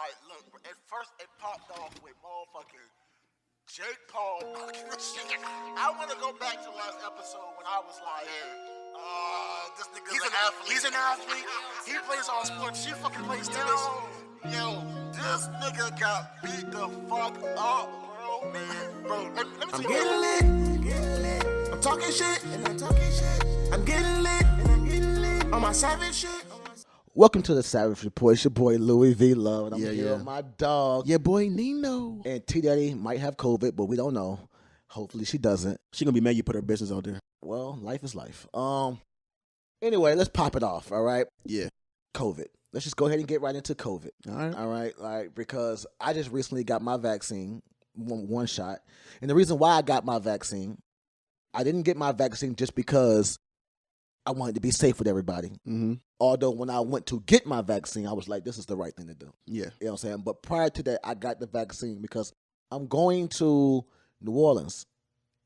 Alright, look, at first it popped off with motherfucking Jake Paul. I want to go back to last episode when I was like, this nigga's an athlete. He's an athlete. He plays all sports. She fucking plays tennis. Yo, this nigga got beat the fuck up, bro. Man, bro, let me I'm tell you. getting lit. I'm talking shit, and I'm talking shit. I'm getting lit, and I'm getting lit. On my savage shit. Welcome to the Savage Report. It's your boy Louis V. Love, and I'm here Yeah. with my dog. Your boy Nino. And T Daddy might have COVID, but we don't know. Hopefully she doesn't. She gonna be mad you put her business out there. Well, life is life. Anyway, let's pop it off. All right. Yeah. COVID. Let's just go ahead and get right into COVID. All right. All right. Like, because I just recently got my vaccine, one shot, and the reason why I got my vaccine, I didn't get my vaccine just because I wanted to be safe with everybody. Mm-hmm. Although when I went to get my vaccine, I was like, this is the right thing to do. Yeah. You know what I'm saying? But prior to that, I got the vaccine because I'm going to New Orleans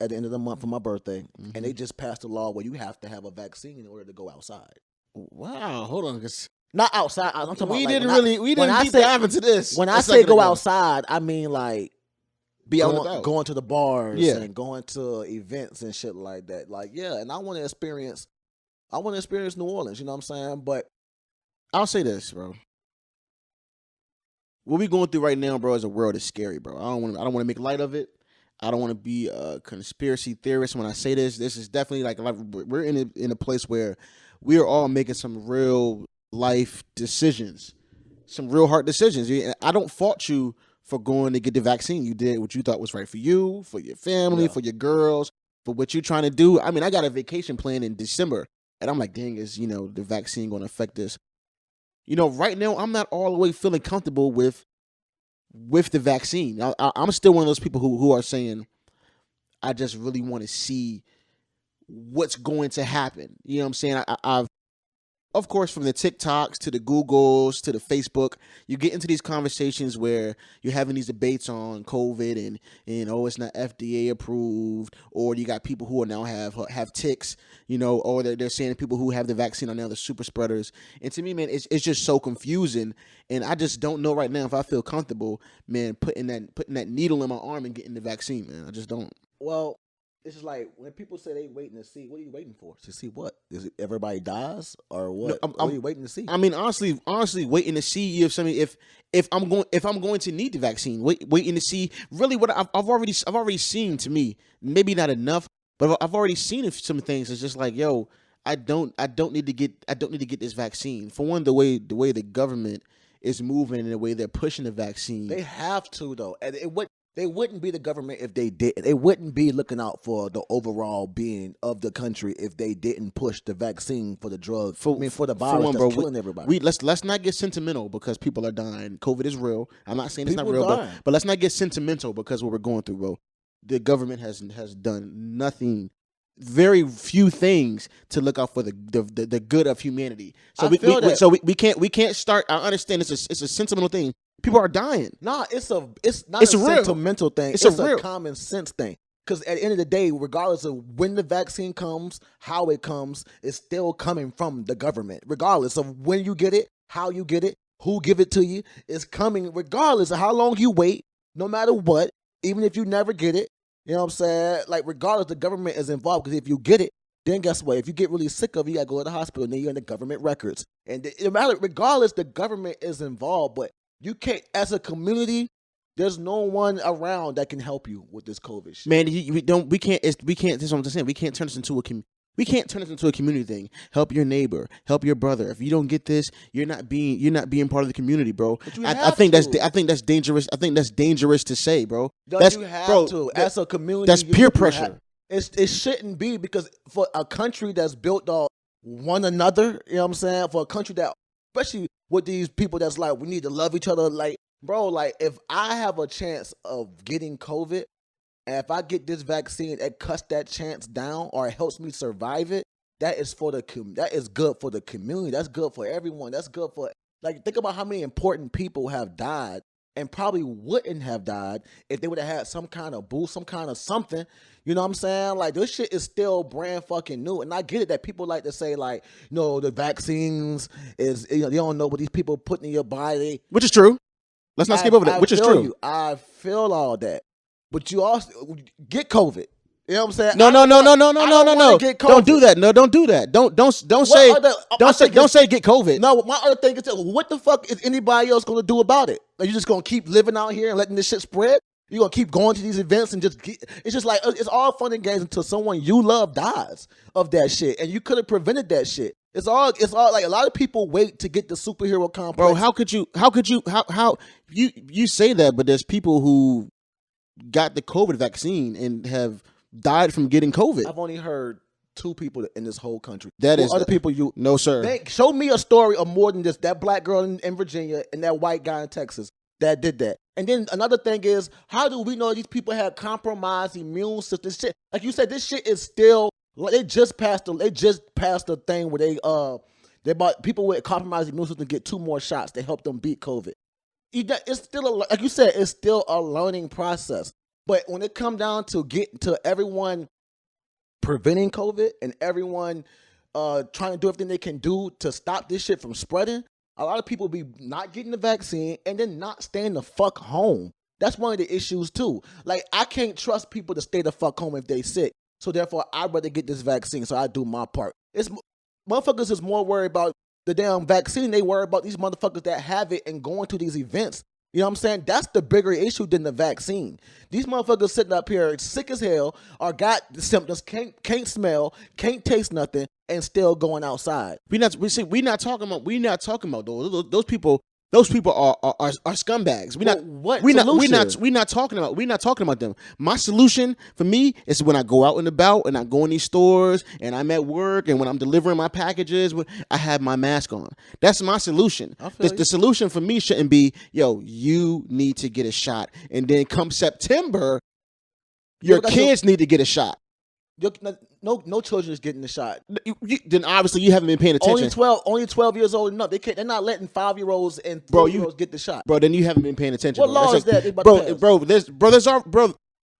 at the end of the month for my birthday. Mm-hmm. And they just passed a law where you have to have a vaccine in order to go outside. Wow. Hold on, cause Not outside. I'm talking we about didn't when really when I deep say- dive into this. When a I say second go ago. outside, I mean like Be out and about. going to the bars Yeah. and going to events and shit like that. Like, yeah, and I want to experience New Orleans, you know what I'm saying? But I'll say this, bro. What we going through right now, bro, as a world is scary, bro. I don't want to make light of it. I don't want to be a conspiracy theorist when I say this. This is definitely like we're in a place where we are all making some real life decisions, some real hard decisions. I don't fault you for going to get the vaccine. You did what you thought was right for you, for your family, Yeah. for your girls, for what you're trying to do. I mean, I got a vacation plan in December, and I'm like, dang, is the vaccine going to affect this? Right now, I'm not all the way feeling comfortable with the vaccine. I'm still one of those people who are saying, I just really want to see what's going to happen. You know what I'm saying? I've, of course, from the TikToks to the Googles to the Facebook, you get into these conversations where you're having these debates on COVID and it's not FDA approved, or you got people who are now have ticks, or they're saying people who have the vaccine are now the super spreaders. And to me, man, it's just so confusing, and I just don't know right now if I feel comfortable, man, putting that needle in my arm and getting the vaccine, man. I just don't. well, it's just like when people say they waiting to see, what are you waiting for? To see what? Is it everybody dies or what? No, What are you waiting to see? I mean, honestly, waiting to see if I'm going to need the vaccine. Waiting to see really what I've already seen. To me, maybe not enough, but I've already seen some things. It's just like, yo, I don't need to get this vaccine. For one, the way the government is moving and the way they're pushing the vaccine. They have to though, and they wouldn't be the government if they didn't. They wouldn't be looking out for the overall being of the country if they didn't push the vaccine for the drug. For the virus that's killing everybody. Let's not get sentimental because people are dying. COVID is real. I'm not saying it's not People real, dying. but let's not get sentimental because what we're going through, bro. The government has done nothing, very few things to look out for the good of humanity. So we can't start. I understand it's a sentimental thing. People are dying. Nah, it's not It's a real. sentimental thing. It's It's a a real. common sense thing. Because at the end of the day, regardless of when the vaccine comes, how it comes, it's still coming from the government. Regardless of when you get it, how you get it, who give it to you, it's coming regardless of how long you wait, no matter what, even if you never get it. You know what I'm saying? Like, regardless, the government is involved because if you get it, then guess what? If you get really sick of it, you got to go to the hospital and then you're in the government records. And no matter, regardless, the government is involved, but you can't, as a community, there's no one around that can help you with this COVID shit. Man, we can't. That's what I'm saying. We can't turn this into a community thing. Help your neighbor. Help your brother. If you don't get this, you're not being part of the community, bro. But you I have think to. that's dangerous. I think that's dangerous to say, bro. No, That's you have bro, to. that- As a community, that's peer you pressure. It shouldn't be because for a country that's built on one another, you know what I'm saying? For a country that, especially with these people that's like, we need to love each other. Like, bro, like if I have a chance of getting COVID, and if I get this vaccine, it cuts that chance down or it helps me survive it. That is that is good for the community. That's good for everyone. That's good for, like, think about how many important people have died and probably wouldn't have died if they would have had some kind of boost, some kind of something. You know what I'm saying? Like, this shit is still brand fucking new. And I get it that people like to say, like, the vaccines is, you don't know what these people putting in your body. which is true. Let's not skip over that, which is true. I feel all that, but you also get COVID. You know what I'm saying? No. Don't do that. No, don't do that. Don't say get COVID. No, my other thing is that what the fuck is anybody else gonna do about it? Are you just gonna keep living out here and letting this shit spread? You gonna keep going to these events and it's just like it's all fun and games until someone you love dies of that shit, and you could have prevented that shit. It's all like a lot of people wait to get the superhero complex. Bro, how could you say that? But there's people who got the COVID vaccine and have died from getting COVID. I've only heard 2 people in this whole country. That is other people you no sir. Show me a story of more than this. That black girl in Virginia and that white guy in Texas that did that. And then another thing is, how do we know these people have compromised immune system? Shit, like you said, this shit is still. They just passed the thing where they bought people with compromised immune system get 2 more shots to help them beat COVID. It's still like you said, it's still a learning process. But when it comes down to get to everyone preventing COVID and everyone trying to do everything they can do to stop this shit from spreading, a lot of people be not getting the vaccine and then not staying the fuck home. That's one of the issues too. Like, I can't trust people to stay the fuck home if they sick. So therefore, I'd rather get this vaccine. So I do my part. Motherfuckers is more worried about the damn vaccine. They worry about these motherfuckers that have it and going to these events. You know what I'm saying? That's the bigger issue than the vaccine. These motherfuckers sitting up here sick as hell or got the symptoms, can't smell, can't taste nothing, and still going outside. We're not talking about those people. Those people are scumbags. We're not talking about them. My solution for me is when I go out and about and I go in these stores and I'm at work and when I'm delivering my packages, I have my mask on. That's my solution. The solution for me shouldn't be, you need to get a shot, and then come September, your kids need to get a shot. No children is getting the shot. Then obviously you haven't been paying attention. Only 12 years old enough. They're not letting 5-year-olds and 4-year-olds get the shot. Bro, then you haven't been paying attention. What law is that?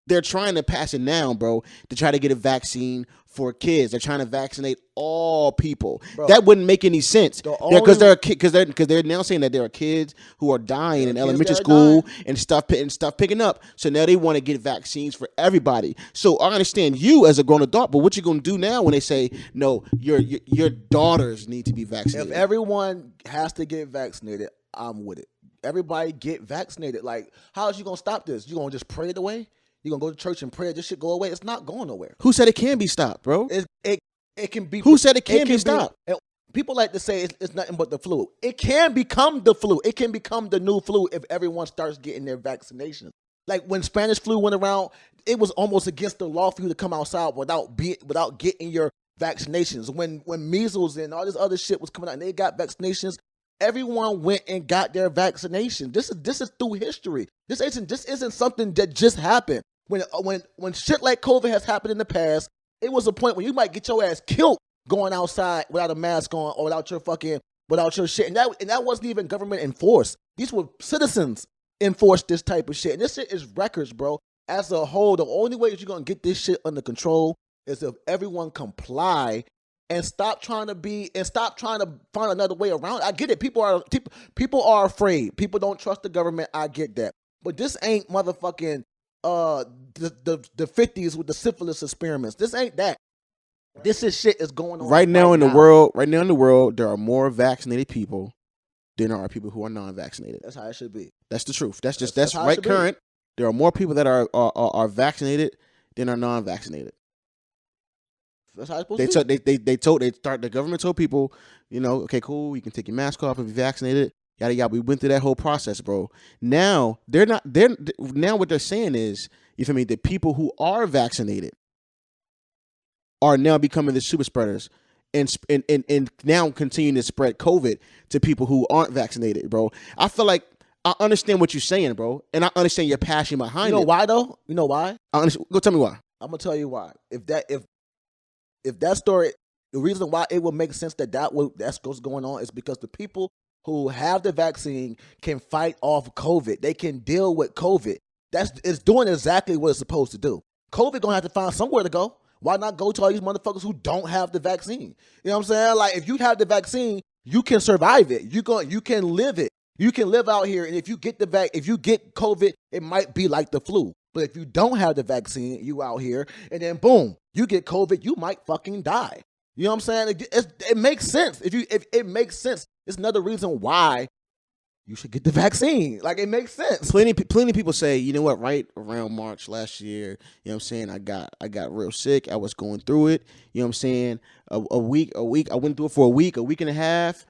They're trying to pass it now, bro, to try to get a vaccine for kids. They're trying to vaccinate all people. Bro, that wouldn't make any sense because they're now saying that there are kids who are dying in elementary school and stuff picking up. So now they want to get vaccines for everybody. So I understand you as a grown adult, but what you gonna do now when they say no, your daughters need to be vaccinated? If everyone has to get vaccinated, I'm with it. Everybody get vaccinated. Like, how is you gonna stop this? You gonna just pray it away? You gonna go to church and pray this shit go away? It's not going nowhere. Who said it can be stopped, bro? It can be. Who said it can be stopped? People like to say it's nothing but the flu. It can become the flu. It can become the new flu if everyone starts getting their vaccinations. Like when Spanish flu went around, it was almost against the law for you to come outside without getting your vaccinations. When measles and all this other shit was coming out and they got vaccinations, everyone went and got their vaccination. This is through history. This isn't something that just happened. When shit like COVID has happened in the past, it was a point where you might get your ass killed going outside without a mask on or without your shit. And that wasn't even government enforced. These were citizens enforced this type of shit. And this shit is records, bro. As a whole, the only way that you're gonna get this shit under control is if everyone comply and stop trying to find another way around. I get it. People are afraid. People don't trust the government. I get that. But this ain't motherfucking the 50s with the syphilis experiments. This ain't that. This is shit is going on right now in the world. Right now in the world, there are more vaccinated people than there are people who are non-vaccinated. That's how it should be. That's the truth. That's right current. There are more people that are vaccinated than are non-vaccinated. That's how it's supposed to be. The government told people, okay, cool, you can take your mask off if you're vaccinated. Yada yada. We went through that whole process, bro. Now now what they're saying is, you feel me? The people who are vaccinated are now becoming the super spreaders and now continuing to spread COVID to people who aren't vaccinated, bro. I feel like I understand what you're saying, bro, and I understand your passion behind it. You know why though? You know why? Go tell me why. I'm gonna tell you why. If that story, the reason why it would make sense that's what's going on is because the people who have the vaccine can fight off COVID. They can deal with COVID. It's doing exactly what it's supposed to do. COVID gonna have to find somewhere to go. Why not go to all these motherfuckers who don't have the vaccine? You know what I'm saying? Like, if you have the vaccine, you can survive it. You can live it. You can live out here, and if you get if you get COVID, it might be like the flu. But if you don't have the vaccine, you out here, and then boom, you get COVID, you might fucking die. You know what I'm saying? It makes sense. If it makes sense, it's another reason why you should get the vaccine. Like, it makes sense. Plenty of people say, you know what, right around March last year, you know what I'm saying, I got real sick. I was going through it. You know what I'm saying? A week, I went through it for a week and a half.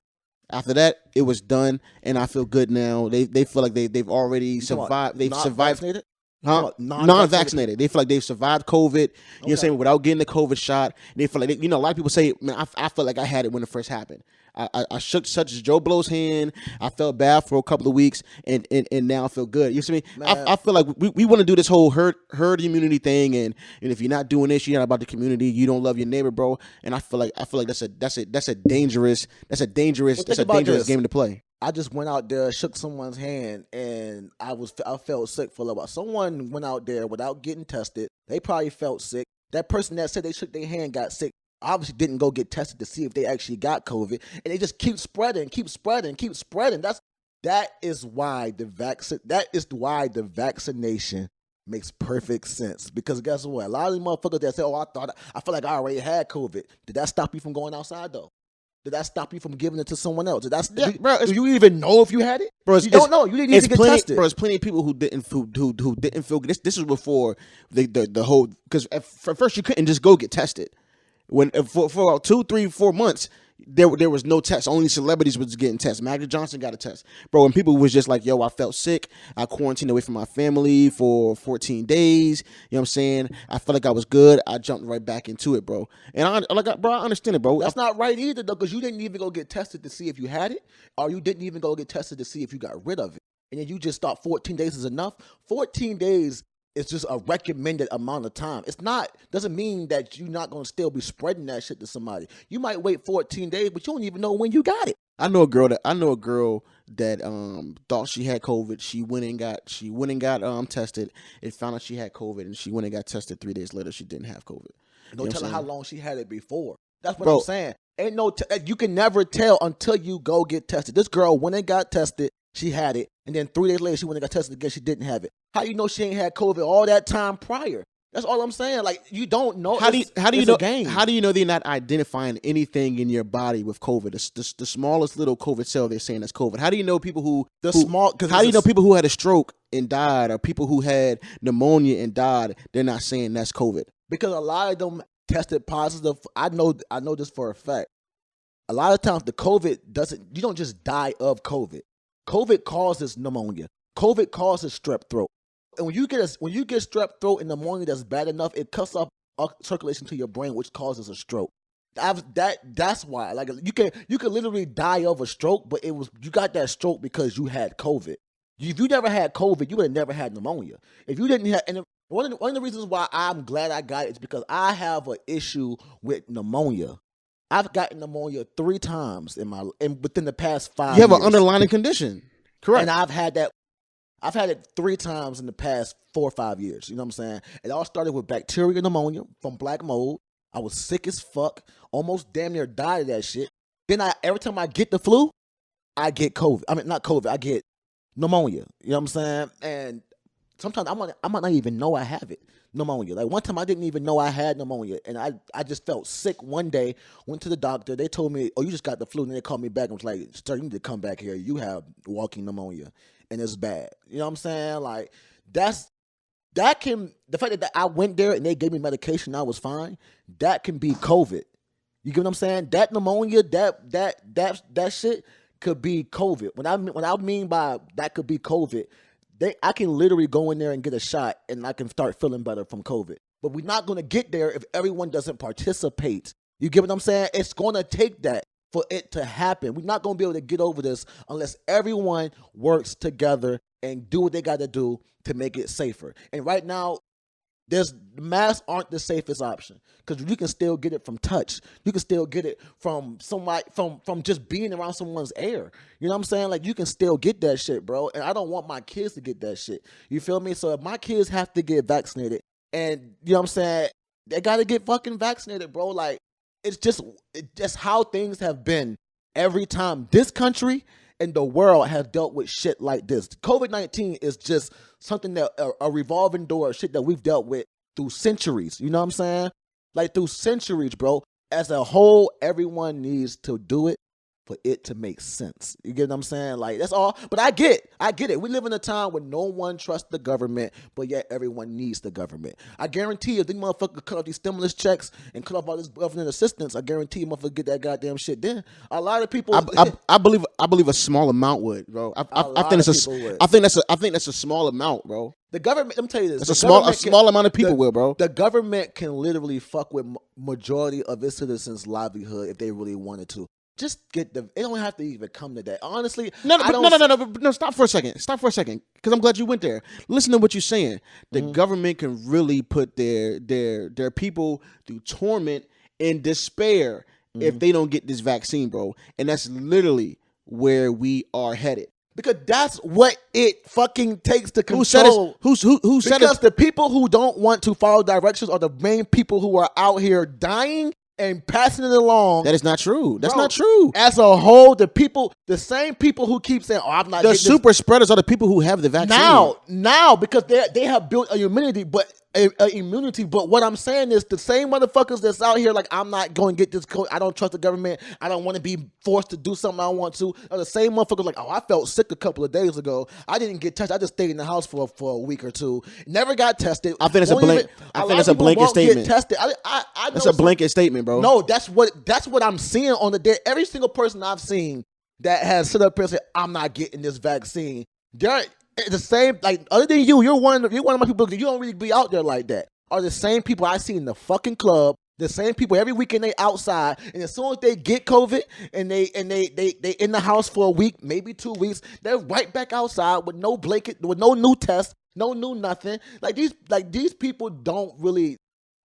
After that, it was done, and I feel good now. They feel like they've already survived. They've survived. Vaccinated? Huh? Non-vaccinated. They feel like they've survived COVID, you know what I'm saying, without getting the COVID shot. They feel like, a lot of people say, man, I felt like I had it when it first happened. I shook such as Joe Blow's hand. I felt bad for a couple of weeks, and now I feel good. You see me? I feel like we want to do this whole herd immunity thing, and if you're not doing this, you're not about the community. You don't love your neighbor, bro. And I feel like that's a dangerous game to play. I just went out there, shook someone's hand, and I felt sick for a while. Someone went out there without getting tested. They probably felt sick. That person that said they shook their hand got sick. Obviously didn't go get tested to see if they actually got COVID, and they just keep spreading. That is why the vaccination makes perfect sense. Because guess what? A lot of these motherfuckers that say, "Oh, I feel like I already had COVID." Did that stop you from going outside though? Did that stop you from giving it to someone else? Do you even know if you had it? Bro, you don't know. You didn't even get tested. Bro, there's plenty of people who didn't feel good. This was before the whole, because at first you couldn't just go get tested. When for about 2, 3, 4 months, there was no test. Only celebrities was getting tests. Magic Johnson got a test, bro. And people was just like, "Yo, I felt sick. I quarantined away from my family for 14 days. You know what I'm saying? I felt like I was good. I jumped right back into it, bro. And I understand it, bro. That's not right either, though, because you didn't even go get tested to see if you had it, or you didn't even go get tested to see if you got rid of it. And then you just thought 14 days is enough. 14 days is just a recommended amount of time. Doesn't mean that you're not going to still be spreading that shit to somebody. You might wait 14 days, but you don't even know when you got it. I know a girl that thought she had COVID. She went and got tested. It found out she had COVID, and she went and got tested 3 days later. She didn't have COVID. Don't tell her how long she had it before. That's what I'm saying. You can never tell until you go get tested. This girl went and got tested. She had it, and then 3 days later she went and got tested again. She didn't have it. How you know she ain't had COVID all that time prior? That's all I'm saying. Like, you don't know. How do you know? How do you know they're not identifying anything in your body with COVID? The smallest little COVID cell they're saying that's COVID. How do you know people how do you know people who had a stroke and died, or people who had pneumonia and died? They're not saying that's COVID because a lot of them tested positive. I know this for a fact. A lot of times the COVID you don't just die of COVID. COVID causes pneumonia. COVID causes strep throat. And when you get strep throat and pneumonia that's bad enough, it cuts off circulation to your brain, which causes a stroke. That's why. Like, you can literally die of a stroke, but you got that stroke because you had COVID. If you never had COVID, you would have never had pneumonia. If you didn't have, and one of the reasons why I'm glad I got it is because I have an issue with pneumonia. I've gotten pneumonia 3 times within the past 5 years. You have an underlying condition. Correct. And I've had it 3 times in the past 4 or 5 years. You know what I'm saying? It all started with bacterial pneumonia from black mold. I was sick as fuck, almost damn near died of that shit. Then every time I get the flu, I get COVID. I mean, not COVID, I get pneumonia. You know what I'm saying? And sometimes I might not even know I have it. Pneumonia. Like, one time I didn't even know I had pneumonia, and I just felt sick one day, went to the doctor. They told me, "Oh, you just got the flu," and they called me back and was like, "Sir, you need to come back here. You have walking pneumonia, and it's bad." You know what I'm saying? Like, the fact that I went there and they gave me medication, I was fine, that can be COVID. You get what I'm saying? That pneumonia, that shit could be COVID. When I mean by that could be COVID, I can literally go in there and get a shot and I can start feeling better from COVID. But we're not going to get there if everyone doesn't participate. You get what I'm saying? It's going to take that for it to happen. We're not going to be able to get over this unless everyone works together and do what they got to do to make it safer. And right now, the masks aren't the safest option because you can still get it from touch. You can still get it from somebody, from just being around someone's air. You know what I'm saying? Like, you can still get that shit, bro. And I don't want my kids to get that shit. You feel me? So if my kids have to get vaccinated, and you know what I'm saying, they got to get fucking vaccinated, bro. Like, it's just how things have been every time. This country in the world has dealt with shit like this. COVID-19 is just something that a revolving door of shit that we've dealt with through centuries. You know what I'm saying? Like through centuries, bro. As a whole, everyone needs to do it for it to make sense. You get what I'm saying? Like, that's all. But I get it. We live in a time when no one trusts the government, but yet everyone needs the government. I guarantee you, if these motherfuckers cut off these stimulus checks and cut off all this government assistance, I guarantee you motherfuckers get that goddamn shit then. A lot of people... I believe a small amount would, bro. I think that's a small amount, bro. The government, let me tell you this. It's a small amount of people will, bro. The government can literally fuck with majority of its citizens' livelihood if they really wanted to. Just get the. It don't have to even come to that. Honestly, no. Stop for a second, because I'm glad you went there. Listen to what you're saying. The government can really put their people through torment and despair if they don't get this vaccine, bro. And that's literally where we are headed. Because that's what it fucking takes to control. Who said it? Because the people who don't want to follow directions are the main people who are out here dying and passing it along. That is not true. That's not true. As a whole, the same people who keep saying, "Oh, I'm not." The super spreaders are the people who have the vaccine now because they have built a immunity, but But what I'm saying is the same motherfuckers that's out here like, I'm not going to get this code. I don't trust the government. I don't want to be forced to do something I want to. Are the same motherfuckers like, oh, I felt sick a couple of days ago. I didn't get tested. I just stayed in the house for a week or two. Never got tested. I think it's a blanket. I think it's a blanket statement. Get tested. I know that's a blanket statement, bro. No, that's what I'm seeing on the day. Every single person I've seen that has stood up and said, I'm not getting this vaccine. They're the same, like, other than you're one of my people, you don't really be out there like that. Are the same people I see in the fucking club, the same people every weekend they outside, and as soon as they get COVID and they in the house for a week, maybe 2 weeks, they're right back outside with no blanket, with no new test, no new nothing. These people don't really.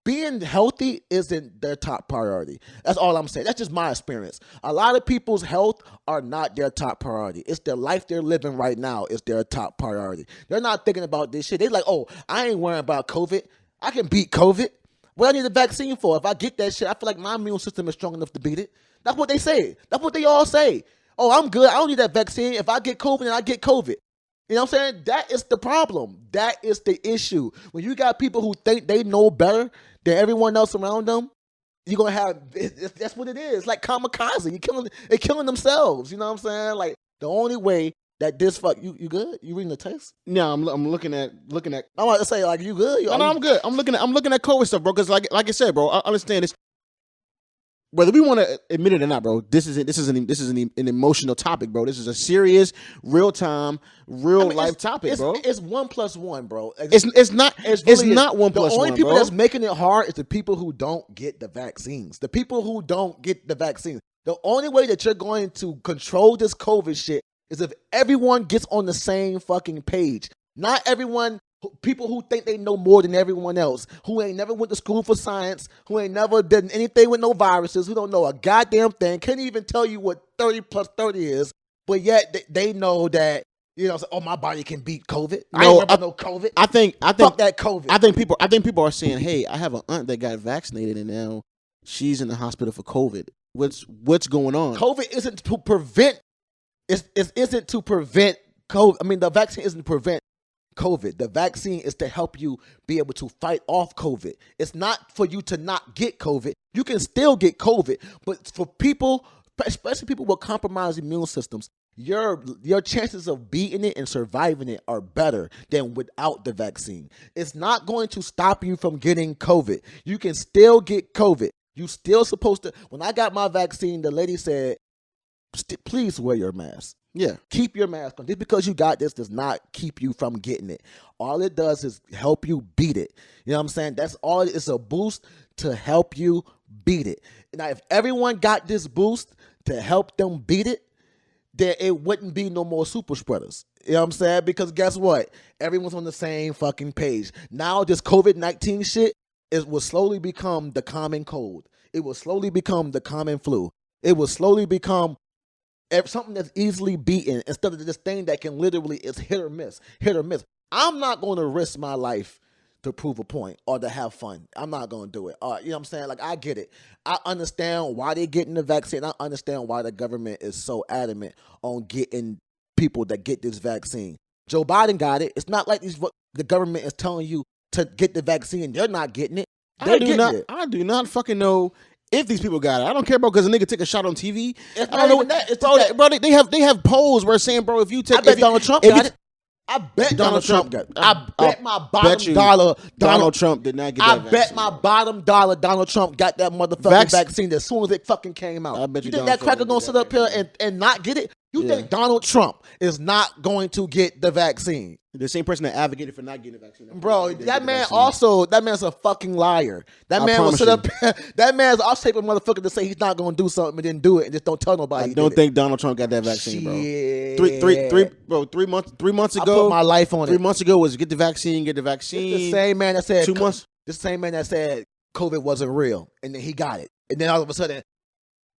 Being healthy isn't their top priority. That's all I'm saying. That's just my experience. A lot of people's health are not their top priority. It's their life they're living right now is their top priority. They're not thinking about this shit. They're like, oh, I ain't worrying about COVID. I can beat COVID. What I need a vaccine for? If I get that shit, I feel like my immune system is strong enough to beat it. That's what they say. That's what they all say. Oh, I'm good. I don't need that vaccine. If I get COVID, then I get COVID. You know what I'm saying? That is the problem. That is the issue. When you got people who think they know better than everyone else around them, you're going to have, that's what it is. It's like kamikaze. They're killing themselves. You know what I'm saying? Like, the only way that this you good? You reading the text? No, I'm looking at. I want to say, like, you good? No, I'm good. I'm looking at COVID stuff, bro. Because like I said, bro, I understand this. Whether we want to admit it or not, bro, this is an emotional topic, bro. This is a serious, real time, life topic, bro. It's 1 + 1, bro. It's not 1 + 1. The only people that's making it hard is the people who don't get the vaccines. The people who don't get the vaccines. The only way that you're going to control this COVID shit is if everyone gets on the same fucking page. Not everyone. People who think they know more than everyone else, who ain't never went to school for science, who ain't never done anything with no viruses, who don't know a goddamn thing, can't even tell you what 30 + 30 is, but yet they know that, you know, oh, my body can beat COVID. I ain't remember no COVID. I think fuck that COVID. I think people are saying, hey, I have an aunt that got vaccinated and now she's in the hospital for COVID. What's going on? COVID isn't to prevent. It isn't to prevent COVID. I mean, the vaccine isn't to prevent COVID. The vaccine is to help you be able to fight off COVID. It's not for you to not get COVID. You can still get COVID, but for people, especially people with compromised immune systems, your chances of beating it and surviving it are better than without the vaccine. It's not going to stop you from getting COVID. You can still get COVID. You still supposed to. When I got my vaccine, the lady said, please wear your mask. Yeah. Keep your mask on. Just because you got this does not keep you from getting it. All it does is help you beat it. You know what I'm saying? That's all. It's a boost to help you beat it. Now, if everyone got this boost to help them beat it, then it wouldn't be no more super spreaders. You know what I'm saying? Because guess what? Everyone's on the same fucking page. Now, this COVID-19 shit will slowly become the common cold. It will slowly become the common flu. It will slowly become something that's easily beaten instead of this thing that can literally is hit or miss. I'm not going to risk my life to prove a point or to have fun. I'm not gonna do it. You know what I'm saying? Like, I get it. I understand why they're getting the vaccine. I understand why the government is so adamant on getting people that get this vaccine. Joe Biden got it. It's not like the government is telling you to get the vaccine. They're not getting it. I do not fucking know if these people got it. I don't care, bro, because a nigga take a shot on TV. It's I don't know what that. It's bro. that. Bro, they have polls where saying, bro, if you take, I bet Donald Trump got it. I bet Donald Trump got it. I bet my bottom dollar Donald Trump did not get that vaccine. I bet my bottom dollar Donald Trump got that motherfucking vaccine as soon as it fucking came out. I bet you think that cracker gonna sit up here and not get it? You think Donald Trump is not going to get the vaccine? The same person that advocated for not getting the vaccine. Bro, that man's a fucking liar. That man will sit up. That man's also type of motherfucker to say he's not going to do something and then do it and just don't tell nobody. I don't think Donald Trump got that vaccine, bro. Shit. 3 months ago. I put my life on it. 3 months ago was get the vaccine. It's the same man that said 2 months. The same man that said COVID wasn't real, and then he got it, and then all of a sudden,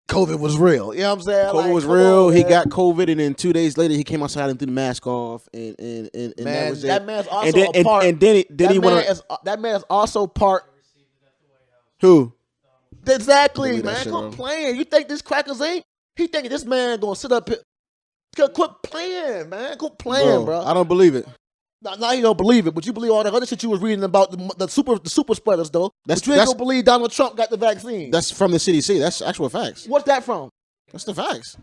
COVID was real. You know what I'm saying? COVID was real. He got COVID, and then 2 days later, he came outside and threw the mask off, and man, that was it. That man's also a part. And then he went. That man is also part. Who? Exactly, man. Shit, Quit playing. You think this crackers ain't? He think this man gonna sit up here? Quit playing, man. Quit playing, bro. I don't believe it. Now you don't believe it, but you believe all that other shit you was reading about the super spreaders, though. But you ain't gonna believe Donald Trump got the vaccine. That's from the CDC. That's actual facts. What's that from? That's the facts.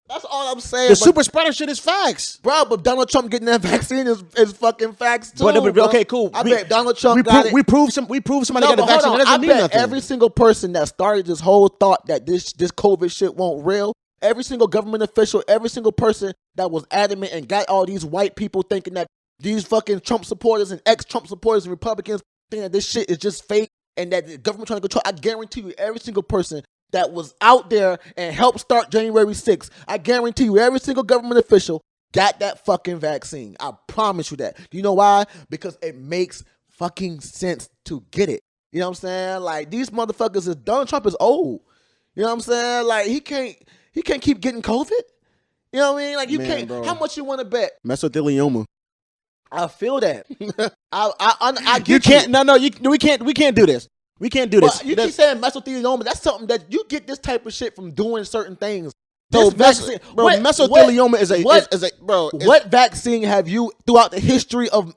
That's all I'm saying. The super spreader shit is facts, bro. But Donald Trump getting that vaccine is fucking facts too. But okay, cool. I bet Donald Trump got it. We proved somebody got the vaccine. That doesn't mean nothing. Every single person that started this whole thought that this COVID shit won't real. Every single government official, every single person that was adamant and got all these white people thinking that these fucking Trump supporters and ex-Trump supporters and Republicans thinking that this shit is just fake and that the government trying to control. I guarantee you, every single person that was out there and helped start January 6th, I guarantee you, every single government official got that fucking vaccine. I promise you that. Do you know why? Because it makes fucking sense to get it. You know what I'm saying? Like, these motherfuckers Donald Trump is old. You know what I'm saying? Like, he can't keep getting COVID. You know what I mean? Like, you can't. Bro. How much you want to bet? Mesothelioma. I feel that. I get you can't. No. We can't do this. We can't do this. You keep saying mesothelioma. That's something that you get this type of shit from doing certain things. So mesothelioma is a bro. What vaccine have you throughout the history of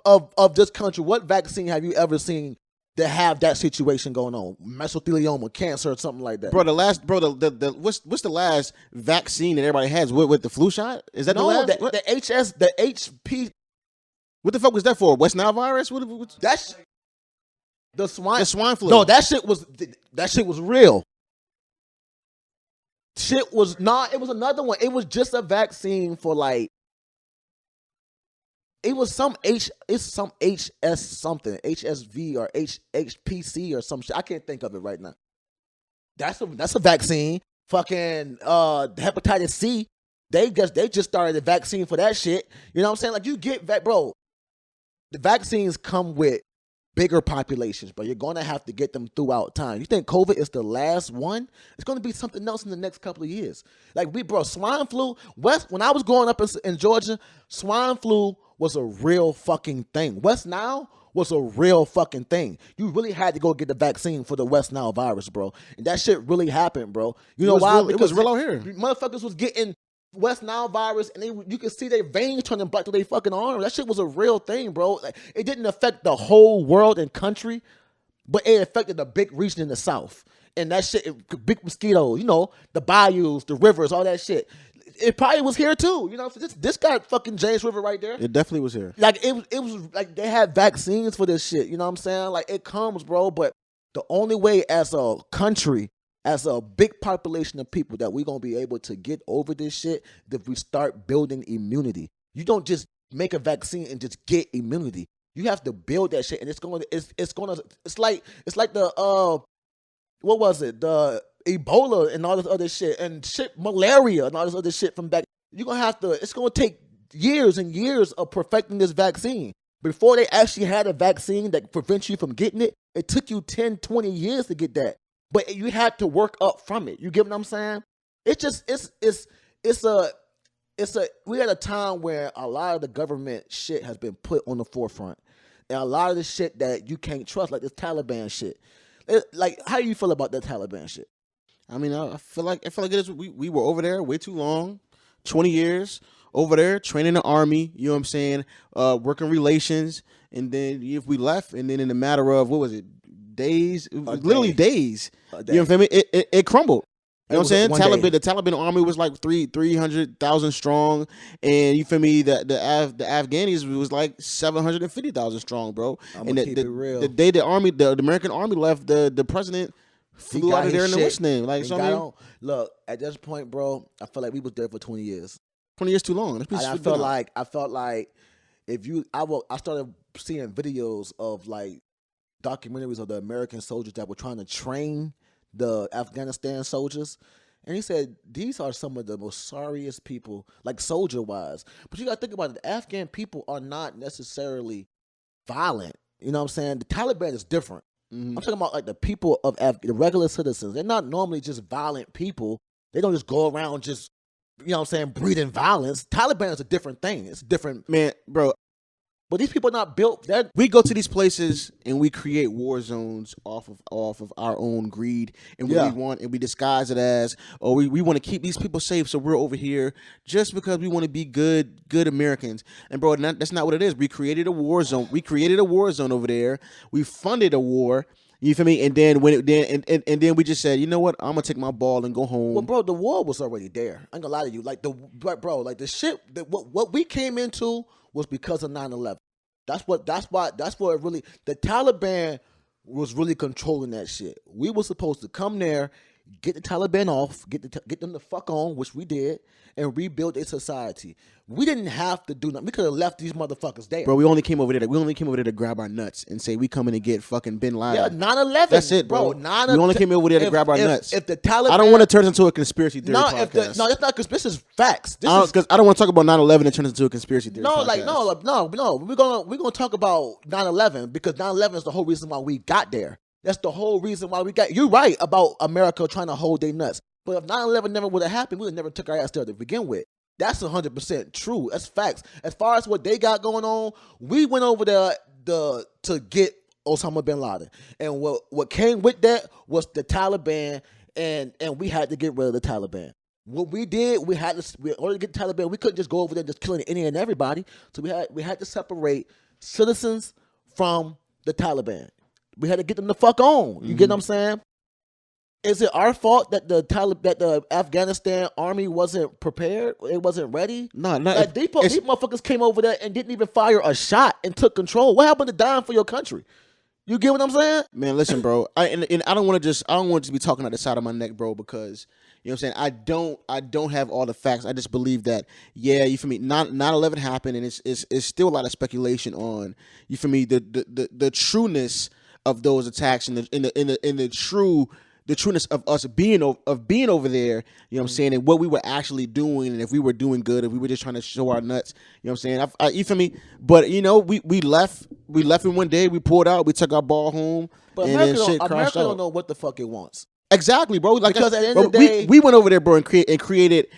this country? What vaccine have you ever seen that have that situation going on? Mesothelioma, cancer, or something like that. Bro, what's the last vaccine that everybody has with the flu shot? Is that the last? The HP. What the fuck was that for? West Nile virus? That's the swine. The swine flu. No, that shit was real. Shit was not. It was another one. It was just a vaccine for like. It was some HS something, HSV or HPC or some shit. I can't think of it right now. That's a vaccine. Fucking hepatitis C. They just started a vaccine for that shit. You know what I'm saying? Like, you get that, bro. The vaccines come with bigger populations, but you're going to have to get them throughout time. You think COVID is the last one? It's going to be something else in the next couple of years. Like, swine flu, when I was growing up in Georgia, swine flu was a real fucking thing. West Nile was a real fucking thing. You really had to go get the vaccine for the West Nile virus, bro. And that shit really happened, bro. You know why? It was real out here. Motherfuckers was getting West Nile virus, and you could see their veins turning black to their fucking arms. That shit was a real thing, bro. Like, it didn't affect the whole world and country, but it affected a big region in the South. And that shit, big mosquitoes, the bayous, the rivers, all that shit. It probably was here too. This got fucking James River right there. It definitely was here. Like, it was like they had vaccines for this shit. You know what I'm saying? Like, it comes, bro. But the only way as a country, as a big population of people, that we're going to be able to get over this shit, if we start building immunity. You don't just make a vaccine and just get immunity. You have to build that shit, and it's like the what was it? The Ebola and all this other shit, and malaria and all this other shit from back. You're going to have to, it's going to take years and years of perfecting this vaccine. Before they actually had a vaccine that prevents you from getting it, it took you 10, 20 years to get that. But you had to work up from it. You get what I'm saying? We're at a time where a lot of the government shit has been put on the forefront. and a lot of the shit that you can't trust, like this Taliban shit. Like, how do you feel about that Taliban shit? I mean, I feel like it is. We were over there way too long, 20 years over there training the army. You know what I'm saying? Working relations, and then if we left, and then in a matter of what was it, days? It was literally days. You know what I mean? It crumbled. You know what I'm saying? The Taliban army was like 300,000 strong, and you feel me? The Afghanis was like 750,000 strong, bro. And keep it real. The day the American army left, the president flew out of there in the what's name? Like, so look, at this point, bro, I feel like we was there for 20 years. 20 years too long. I felt like I started seeing videos of like documentaries of the American soldiers that were trying to train the Afghanistan soldiers. And he said, these are some of the most sorriest people, like soldier-wise. But you got to think about it. The Afghan people are not necessarily violent. You know what I'm saying? The Taliban is different. I'm talking about like the people of the regular citizens. They're not normally just violent people. They don't just go around just, you know what I'm saying, breeding violence. Taliban is a different thing. It's different. Man, bro. But these people are not built. We go to these places and we create war zones off of our own greed and what we want, and we disguise it as, oh, we want to keep these people safe, so we're over here just because we want to be good Americans. And bro, that's not what it is. We created a war zone. We created a war zone over there. We funded a war. You feel me? And then then we just said, you know what? I'm gonna take my ball and go home. Well, bro, the war was already there. I ain't gonna lie to you. Like the shit that what we came into was because of 9/11. That's what it really. The Taliban was really controlling that shit. We were supposed to come there, get the Taliban off, get them the fuck on, which we did, and rebuild their society. We didn't have to do nothing. We could have left these motherfuckers there. Bro, we only came over there to grab our nuts and say we coming to get fucking Bin Laden. Yeah, 9/11. That's it, bro. We only came over there to grab our nuts. If the Taliban, I don't want to turn into a conspiracy theory podcast. No, that's not conspiracy. This is facts. Because I don't want to talk about 9/11 and turn into a conspiracy theory podcast. No. We're gonna talk about 9/11 because 9/11 is the whole reason why we got there. That's the whole reason why we got. You're right about America trying to hold their nuts. But if 9/11 never would have happened, we would have never took our ass there to begin with. That's 100% true. That's facts. As far as what they got going on, we went over there to get Osama bin Laden. And what came with that was the Taliban, and we had to get rid of the Taliban. What we did, in order to get the Taliban, we couldn't just go over there just killing any and everybody. So we had to separate citizens from the Taliban. We had to get them the fuck on. You get what I'm saying? Is it our fault that the Afghanistan army wasn't prepared? It wasn't ready? No. Like, these motherfuckers came over there and didn't even fire a shot and took control. What happened to dying for your country? You get what I'm saying? Man, listen, bro. I don't want to be talking out the side of my neck, bro, because you know what I'm saying. I don't have all the facts. I just believe that, yeah, you feel me. 9/11 happened, and it's still a lot of speculation on, you feel me, the trueness of those attacks and the trueness of us being over there, you know what I'm saying, and what we were actually doing, and if we were doing good, if we were just trying to show our nuts, you know what I'm saying. You feel me? But you know, we left in one day. We pulled out. We took our ball home. But America don't know what the fuck it wants. Exactly, bro. Like, because at the end of the day, we went over there, bro, and created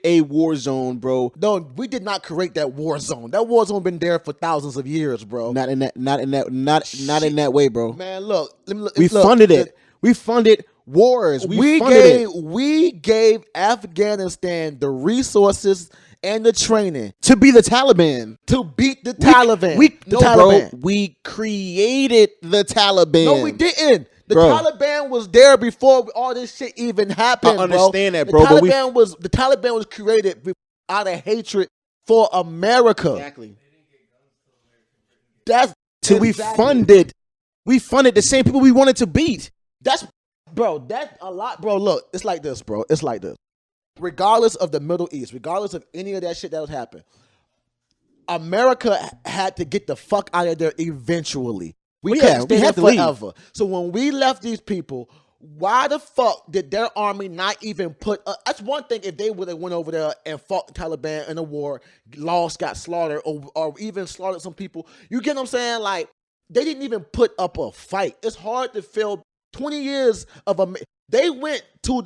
a war zone, bro. No, we did not create that war zone. That war zone been there for thousands of years, bro. Not in that way, bro. Man, look, we funded it. We funded wars. We gave Afghanistan the resources and the training to be the Taliban, to beat the Taliban. Bro, we created the Taliban. No, we didn't. The Taliban was there before all this shit even happened. I understand that, bro. The Taliban was created out of hatred for America. Exactly. We funded the same people we wanted to beat. That's a lot, bro. Look, it's like this, bro. It's like this. Regardless of the Middle East, regardless of any of that shit that was happening, America had to get the fuck out of there eventually. We couldn't stay there forever. Leave. So when we left these people, why the fuck did their army not even put that's one thing if they would have went over there and fought the Taliban in a war, lost, got slaughtered, or even slaughtered some people. You get what I'm saying? Like, they didn't even put up a fight. It's hard to feel 20 years of They went to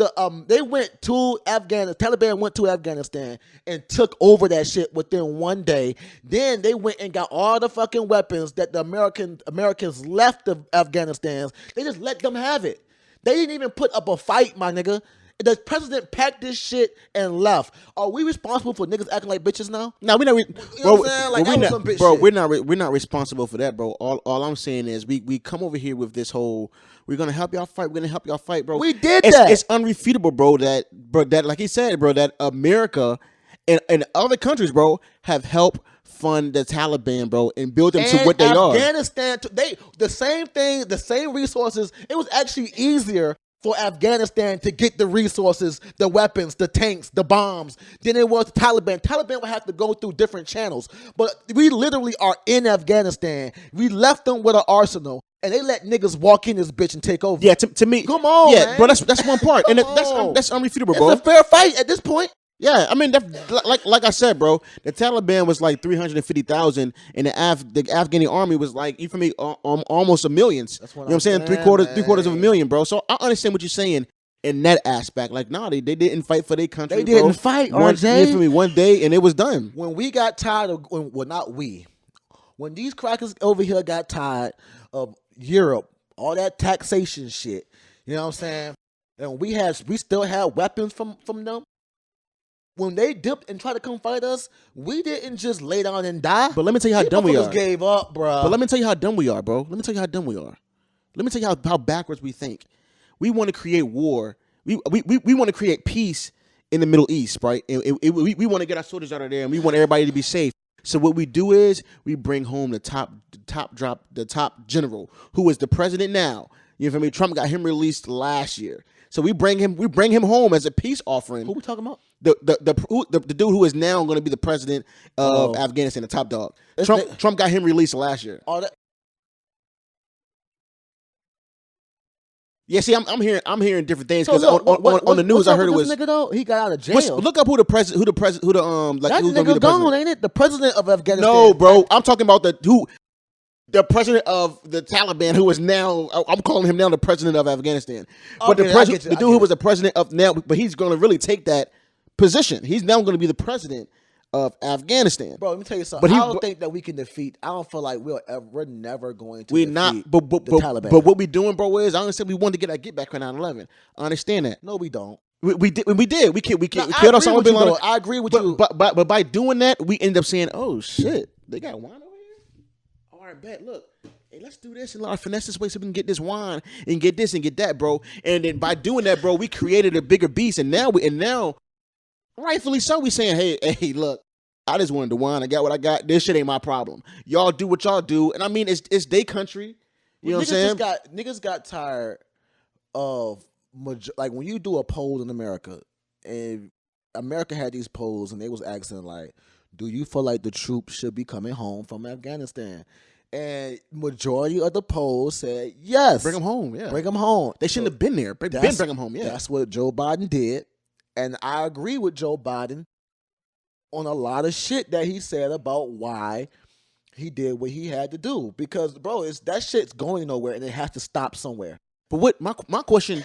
Afghanistan. Taliban went to Afghanistan and took over that shit within one day. Then they went and got all the fucking weapons that the Americans left of Afghanistan. They just let them have it. They didn't even put up a fight, my nigga. The president packed this shit and left. Are we responsible for niggas acting like bitches now? No, we're not. You know what I'm saying? Like, that was some bitch shit. We're not responsible for that, bro. All I'm saying is we come over here with this whole we're gonna help y'all fight. We're gonna help y'all fight, bro. We did that. It's unrefutable, bro. That like he said, bro. That America and other countries, bro, have helped fund the Taliban, bro, and build them to what they are. Afghanistan, the same thing, the same resources. It was actually easier for Afghanistan to get the resources, the weapons, the tanks, the bombs, than it was the Taliban. Taliban would have to go through different channels. But we literally are in Afghanistan. We left them with an arsenal, and they let niggas walk in this bitch and take over. Yeah, to me. Come on, yeah, man. bro, that's one part. And on. that's unrefutable, bro. It's a fair fight at this point. Yeah, I mean, like I said, bro, the Taliban was like 350,000, and the Afghani army was like, you feel me, almost a million. You know what I'm saying? Three quarters of a million, bro. So I understand what you're saying in that aspect. Like, nah, they didn't fight for their country. They didn't fight, RJ. You feel me? One day, and it was done. When we got tired of, well, not we. When these crackers over here got tired of Europe, all that taxation shit, you know what I'm saying? And we still had weapons from them. When they dipped and tried to come fight us, we didn't just lay down and die. But let me tell you how dumb we are. Gave up, bro. But let me tell you how dumb we are, bro. Let me tell you how dumb we are. Let me tell you how backwards we think. We want to create war. We want to create peace in the Middle East, right? And we want to get our soldiers out of there, and we want everybody to be safe. So what we do is we bring home the top general, who is the president now. You feel me? Trump got him released last year. So we bring him home as a peace offering. Who we talking about? The dude who is now going to be the president of Afghanistan, the top dog. Trump got him released last year. Yeah, see, I'm hearing different things because on the news I heard it was nigga though. He got out of jail. Look up who the president like that who's nigga gonna be the gone, president. ain't it? The president of Afghanistan. No, bro, I'm talking about the president of the Taliban, who is now, I'm calling him now the president of Afghanistan. But the dude who was the president of now, but he's going to really take that position. He's now going to be the president of Afghanistan. Bro, let me tell you something. I don't think that we can defeat. I don't feel like we're never going to. We're not. But the Taliban. But what we doing, bro, is I understand we wanted to get back on 9/11. I understand that. No, we don't. We did. We killed Osama bin Laden. I agree with you. But by doing that, we end up saying, oh shit, they got wine over here. All right, bet. Look. Hey, let's do this and finesse this way so we can get this wine and get this and get that, bro. And then by doing that, bro, we created a bigger beast. And now rightfully so, we saying, hey, look, I just wanted the wine. I got what I got. This shit ain't my problem. Y'all do what y'all do. And I mean, it's their country. You know what I'm saying? Niggas got tired of, like, when you do a poll in America, and America had these polls, and they was asking, like, do you feel like the troops should be coming home from Afghanistan? And majority of the polls said yes. Bring them home, yeah. Bring them home. They shouldn't have been there. Bring them home, yeah. That's what Joe Biden did. And I agree with Joe Biden on a lot of shit that he said about why he did what he had to do. Because, bro, that shit's going nowhere, and it has to stop somewhere. But what my question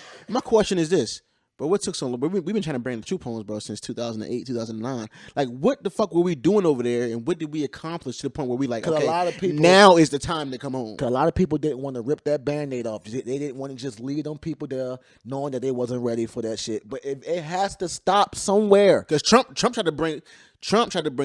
is this. But what took so long? We've been trying to bring the troop homes, bro, since 2008, 2009. Like, what the fuck were we doing over there, and what did we accomplish to the point where we like, okay, a lot of people, now is the time to come home? Because a lot of people didn't want to rip that Band-Aid off. They didn't want to just leave them people there knowing that they wasn't ready for that shit. But it has to stop somewhere. Because Trump tried to bring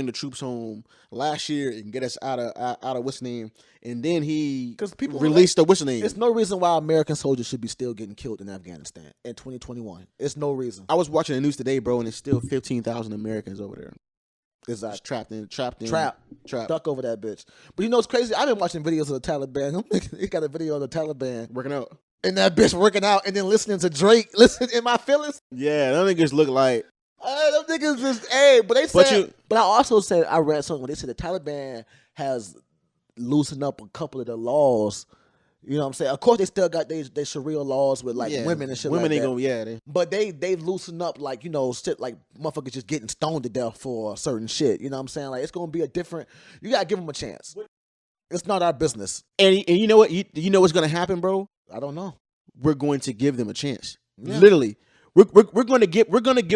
the troops home last year and get us out of what's name, and then he released the what's name. There's no reason why American soldiers should be still getting killed in Afghanistan in 2021. It's no reason. I was watching the news today, bro, and it's still 15,000 Americans over there. Exactly. Trapped in. Stuck over that bitch. But you know what's crazy? I've been watching videos of the Taliban. He got a video of the Taliban working out, and that bitch working out, and then listening to Drake. Listen in my feelings. Yeah, them niggas look like. Them niggas just, but they said. But I also said I read something where they said the Taliban has loosened up a couple of the laws. You know what I'm saying? Of course, they still got their Sharia laws with like women and shit. Women like ain't that. gonna, But they've loosened up, like, you know, shit like motherfuckers just getting stoned to death for certain shit. You know what I'm saying? Like, it's gonna be a different. You gotta give them a chance. It's not our business. And you know what? You know what's gonna happen, bro? I don't know. We're going to give them a chance. Yeah. Literally. We're gonna give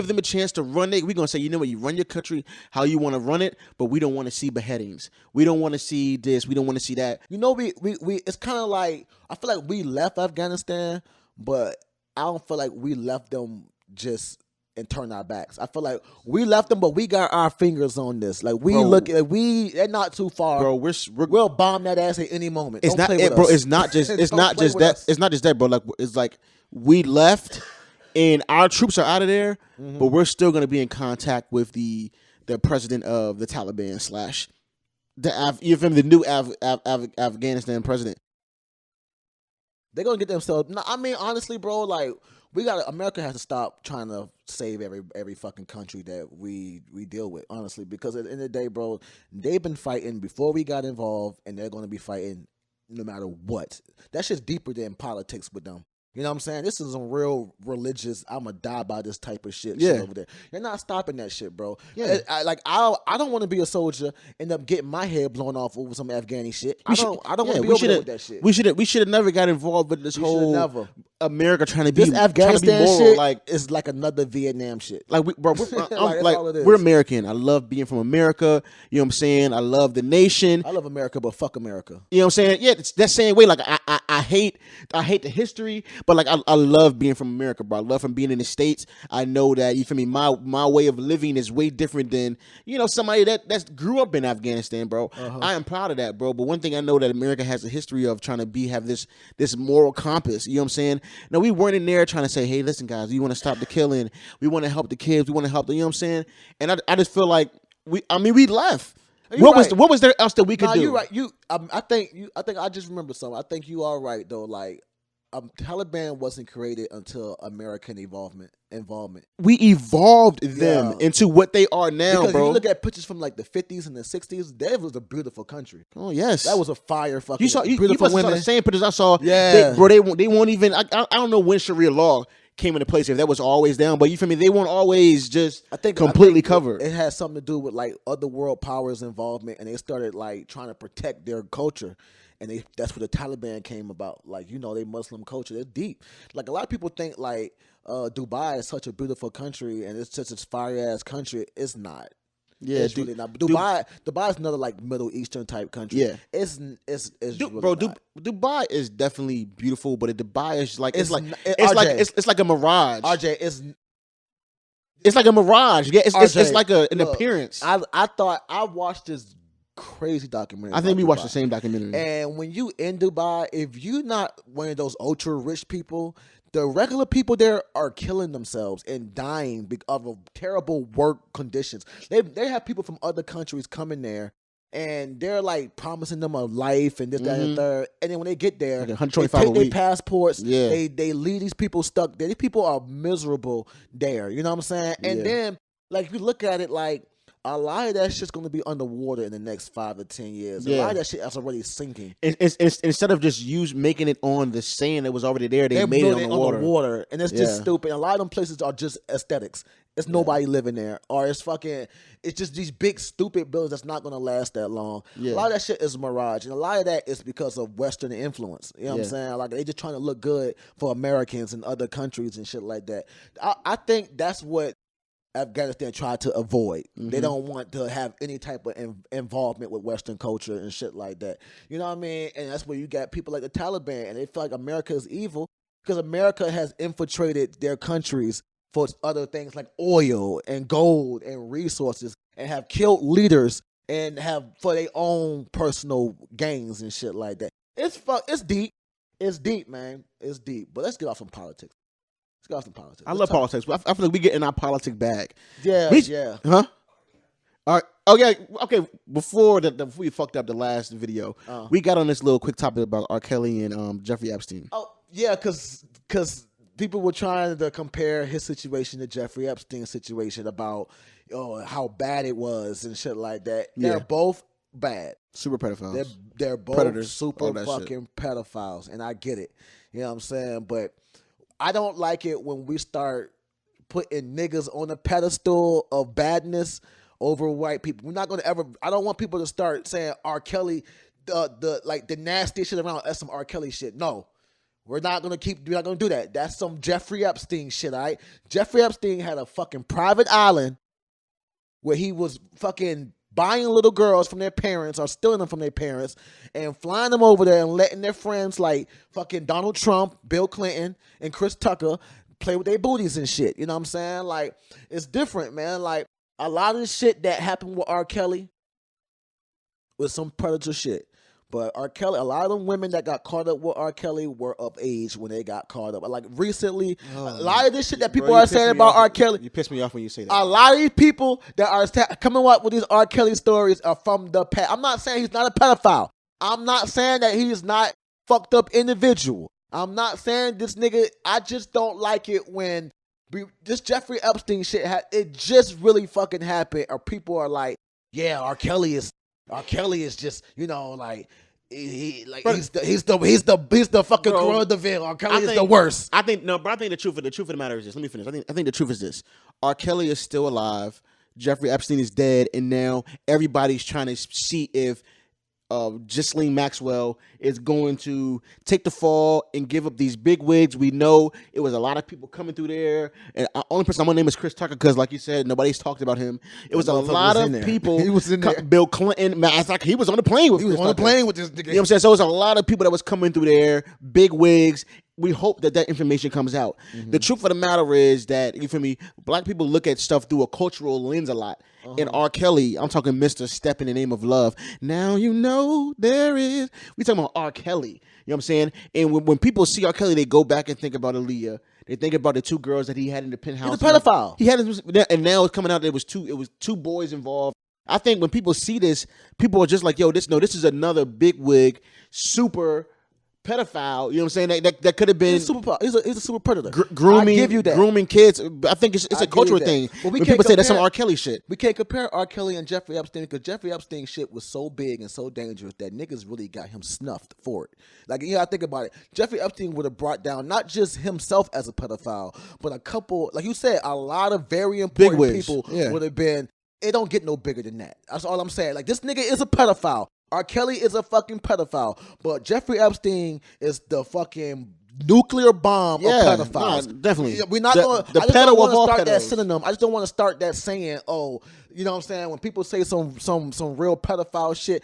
them a chance to run it. We're gonna say, you know what, you run your country how you want to run it, but we don't want to see beheadings. We don't want to see this. We don't want to see that. You know, we it's kind of like, I feel like we left Afghanistan, but I don't feel like we left them just and turn our backs. I feel like we left them, but we got our fingers on this. Like we Bro, they're not too far. Bro, we'll bomb that ass at any moment. It's Don't not play with bro. us. It's not just it's Don't not play just with that. us. It's not just that, bro. Like it's like we left and our troops are out of there, but we're still gonna be in contact with the president of the Taliban / the new Afghanistan president. They're gonna get themselves. No, I mean, honestly, bro, like America has to stop trying to save every fucking country that we deal with, honestly, because at the end of the day, bro, they've been fighting before we got involved, and they're gonna be fighting no matter what. That shit's deeper than politics with them. You know what I'm saying? This is some real religious, I'm gonna die by this type of shit over there. You're not stopping that shit, bro. Yeah. I don't want to be a soldier, end up getting my head blown off over some Afghani shit. I don't want to be over there with that shit. We should have never got involved with this whole America trying to be this Afghanistan moral, shit. Like it's like another Vietnam shit. Like we're Like, we're American. I love being from America. You know what I'm saying? I love the nation. I love America, but fuck America. You know what I'm saying? Yeah, it's that same way. Like I hate the history, but like I love being from America, bro. I love from being in the States. I know that, you feel me, my way of living is way different than, you know, somebody that grew up in Afghanistan, bro. I am proud of that, bro. But one thing I know that America has a history of trying to have this moral compass. You know what I'm saying? No, we weren't in there trying to say, hey, listen, guys, we want to stop the killing. We want to help the kids. We want to help the, you know what I'm saying? And I just feel like we left. What was there else that we could do? You're right. I think I just remember something. I think you are right though. Like, Taliban wasn't created until American involvement. We evolved them into what they are now, because bro. If you look at pictures from like the 50s and the 60s, that was a beautiful country. Oh yes, that was a fire fucking. You saw beautiful women. Saw the same pictures I saw. Yeah, they won't even. I don't know when Sharia law came into place, if that was always down, but you feel me? They weren't always just completely covered. It had something to do with like other world powers involvement, and they started like trying to protect their culture. And that's where the Taliban came about. Like, you know, they Muslim culture. They're deep. Like, a lot of people think, like, Dubai is such a beautiful country and it's such a fire-ass country. It's not. Yeah, it's really not. Dubai is another, like, Middle Eastern type country. Yeah. It's really bro, not. Dubai is definitely beautiful, but Dubai is like, it's like a mirage. RJ, it's like a mirage. Yeah, it's like an look, appearance. I thought, I watched this crazy documentary. I think we watched the same documentary. And when you in Dubai, if you're not one of those ultra rich people, the regular people there are killing themselves and dying because of terrible work conditions. They have people from other countries coming there, and they're like promising them a life and this, that, and third. And then when they get there, like they take their passports. Yeah. They leave these people stuck there. These people are miserable there. You know what I'm saying? And then, like, if you look at it, like, a lot of that shit's going to be underwater in the next 5 to 10 years. A lot of that shit is already sinking. Instead of just making it on the sand that was already there, they made it on the water. And it's just stupid. A lot of them places are just aesthetics. It's nobody living there. Or it's just these big stupid buildings that's not going to last that long. Yeah. A lot of that shit is mirage. And a lot of that is because of Western influence. You know what I'm saying? Like, they just trying to look good for Americans and other countries and shit like that. I think that's what Afghanistan tried to avoid. They don't want to have any type of involvement with Western culture and shit like that. You know what I mean? And that's where you got people like the Taliban, and they feel like America is evil because America has infiltrated their countries for other things like oil and gold and resources, and have killed leaders and have for their own personal gains and shit like that. It's deep. It's deep, man. It's deep. But let's get off some politics. I love politics. I feel like we get in our politic bag. Yeah. Huh? All right. Oh yeah. Okay. Before we fucked up the last video, we got on this little quick topic about R. Kelly and Jeffrey Epstein. Oh yeah, because people were trying to compare his situation to Jeffrey Epstein's situation about how bad it was and shit like that. They're both bad. Super pedophiles. They're both predators, super fucking pedophiles, and I get it. You know what I'm saying? But I don't like it when we start putting niggas on a pedestal of badness over white people. We're not going to ever. I don't want people to start saying R. Kelly, the nastiest shit around. That's some R. Kelly shit. No, We're not gonna do that. That's some Jeffrey Epstein shit, all right? Jeffrey Epstein had a fucking private island where he was fucking buying little girls from their parents or stealing them from their parents and flying them over there and letting their friends like fucking Donald Trump, Bill Clinton, and Chris Tucker play with their booties and shit. You know what I'm saying? Like, it's different, man. Like, a lot of the shit that happened with R. Kelly was some predator shit. But R. Kelly, a lot of them women that got caught up with R. Kelly were of age when they got caught up. Like recently, a lot of this shit that people are saying about R. Kelly. You piss me off when you say that. A lot of these people that are coming up with these R. Kelly stories are from the past. I'm not saying he's not a pedophile. I'm not saying that he's not fucked up individual. I'm not saying this nigga. I just don't like it when this Jeffrey Epstein shit. It just really fucking happened, or people are like, "Yeah, R. Kelly is just, you know, like he's the fucking Cruella de Vil. R. Kelly is the worst." I think the truth of the matter is this. Let me finish. I think the truth is this: R. Kelly is still alive. Jeffrey Epstein is dead, and now everybody's trying to see if Ghislaine Maxwell is going to take the fall and give up these big wigs. We know it was a lot of people coming through there, and the only person I'm gonna name is Chris Tucker because, like you said, nobody's talked about him. It was a lot of people. He was in there. Bill Clinton, man, it's like he was on the plane with. He was Chris on the Tucker. plane with this nigga. You know what I'm saying? So it was a lot of people that was coming through there, big wigs. We hope that information comes out. Mm-hmm. The truth of the matter is that, you feel me, black people look at stuff through a cultural lens a lot. And R. Kelly, I'm talking Mr. Step in the Name of Love. Now you know there is. We talking about R. Kelly. You know what I'm saying? And when people see R. Kelly, they go back and think about Aaliyah. They think about the two girls that he had in the penthouse. He's a pedophile. He had, and now it's coming out that it was two boys involved. I think when people see this, people are just like, yo, this is another big wig, super pedophile, you know what I'm saying? That could have been he's a super predator. Grooming, I give you that. Grooming kids. I think it's a cultural thing. But when people say that's some R. Kelly shit. We can't compare R. Kelly and Jeffrey Epstein because Jeffrey Epstein shit was so big and so dangerous that niggas really got him snuffed for it. Like, you know, I think about it. Jeffrey Epstein would have brought down not just himself as a pedophile, but a couple, like you said, a lot of very important people would have been. It don't get no bigger than that. That's all I'm saying. Like, this nigga is a pedophile. R. Kelly is a fucking pedophile, but Jeffrey Epstein is the fucking nuclear bomb of pedophiles. Nah, definitely. We're not going to start that synonym. I just don't want to start that saying, oh, you know what I'm saying? When people say some real pedophile shit,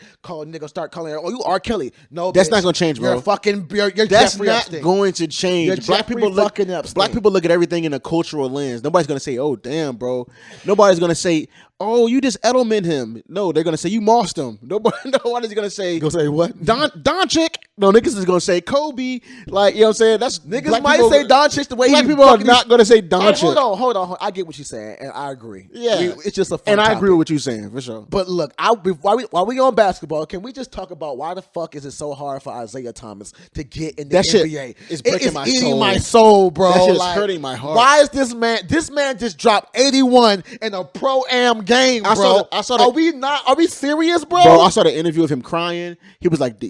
start calling it, oh, you R. Kelly. No, that's bitch. not going to change, bro. You're that's Jeffrey not Epstein. going to change. Black people look at everything in a cultural lens. Nobody's going to say, oh, damn, bro. Nobody's going to say, oh, you just Edelman him. No, they're going to say, you mossed him. Nobody's going to say. Going to say what? Doncic. No, niggas is going to say Kobe. Like, you know what I'm saying? That's niggas might say Doncic the way black people are not going to say Doncic. Hey, hold on. I get what you're saying, and I agree. Yeah. It's just a fun And I topic. agree with what you're saying, for sure. But look, while we on basketball, can we just talk about why the fuck is it so hard for Isaiah Thomas to get in the NBA? It's breaking my soul. Eating my soul, bro. That shit is hurting my heart. Why is this man? This man just dropped 81 in a pro-am game, bro. Are we serious, bro? Bro, I saw the interview of him crying. He was like, they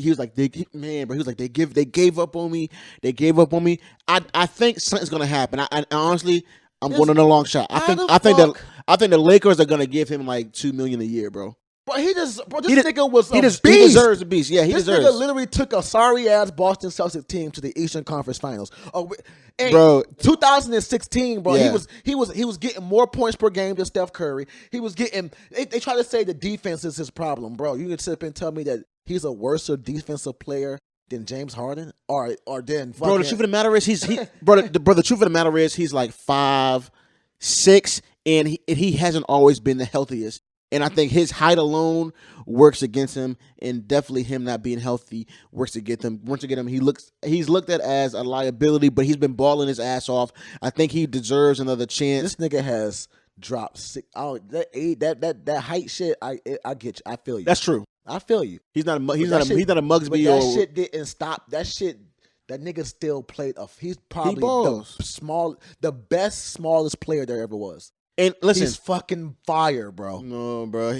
gave up on me. They gave up on me. I think something's gonna happen. I honestly, I'm going on a long shot. I think the Lakers are gonna give him like $2 million a year, bro. But this nigga was a beast. He deserves a beast. Yeah, he deserves. This nigga literally took a sorry ass Boston Celtics team to the Eastern Conference Finals. Bro, 2016, bro. Yeah. He was getting more points per game than Steph Curry. He was getting. They try to say the defense is his problem, bro. You can sit up and tell me that he's a worse defensive player than James Harden, or then fucking. Bro, the truth of the matter is the truth of the matter is he's like 5'6", and he hasn't always been the healthiest. And I think his height alone works against him, and definitely him not being healthy works against him. Once again, he's looked at as a liability, but he's been balling his ass off. I think he deserves another chance. This nigga has dropped that height shit. I get you. I feel you. That's true. I feel you. He's not a Muggsby. But that shit didn't stop. That shit. That nigga still played. He's probably the best smallest player there ever was. And listen, he's fucking fire, bro. No, bro.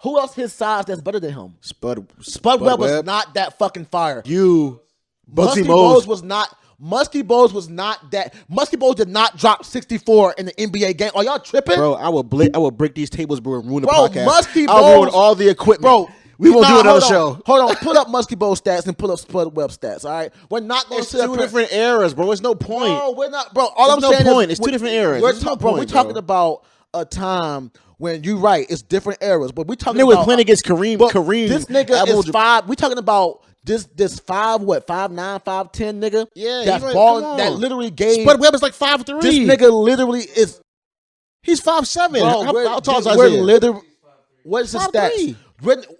Who else his size that's better than him? Spud Webb was not that fucking fire. Musty Bowles was not. Musty Bowles was not that. Musty Bowles did not drop 64 in the NBA game. Are y'all tripping? Bro, I will break these tables, bro, and ruin the podcast. Musty I'll Bowles, ruin all the equipment. Bro, We won't do another show. Hold on. Pull up Muskie Bowl stats and pull up Spud Webb stats. All right. We're not going to It's two different eras, bro. It's no point. No, we're not, bro. All I'm saying is it's two different eras. We're talking about a time when you're right. It's different eras, but we talking about playing against Kareem. This nigga is 5. We talking about this 5'9", 5'10" nigga. Yeah, that's right. ball that literally gave. Spud Webb is like 5'3". This nigga literally is. He's 5'7". How tall is We're Isaiah? literally. What's the 5'3". stats?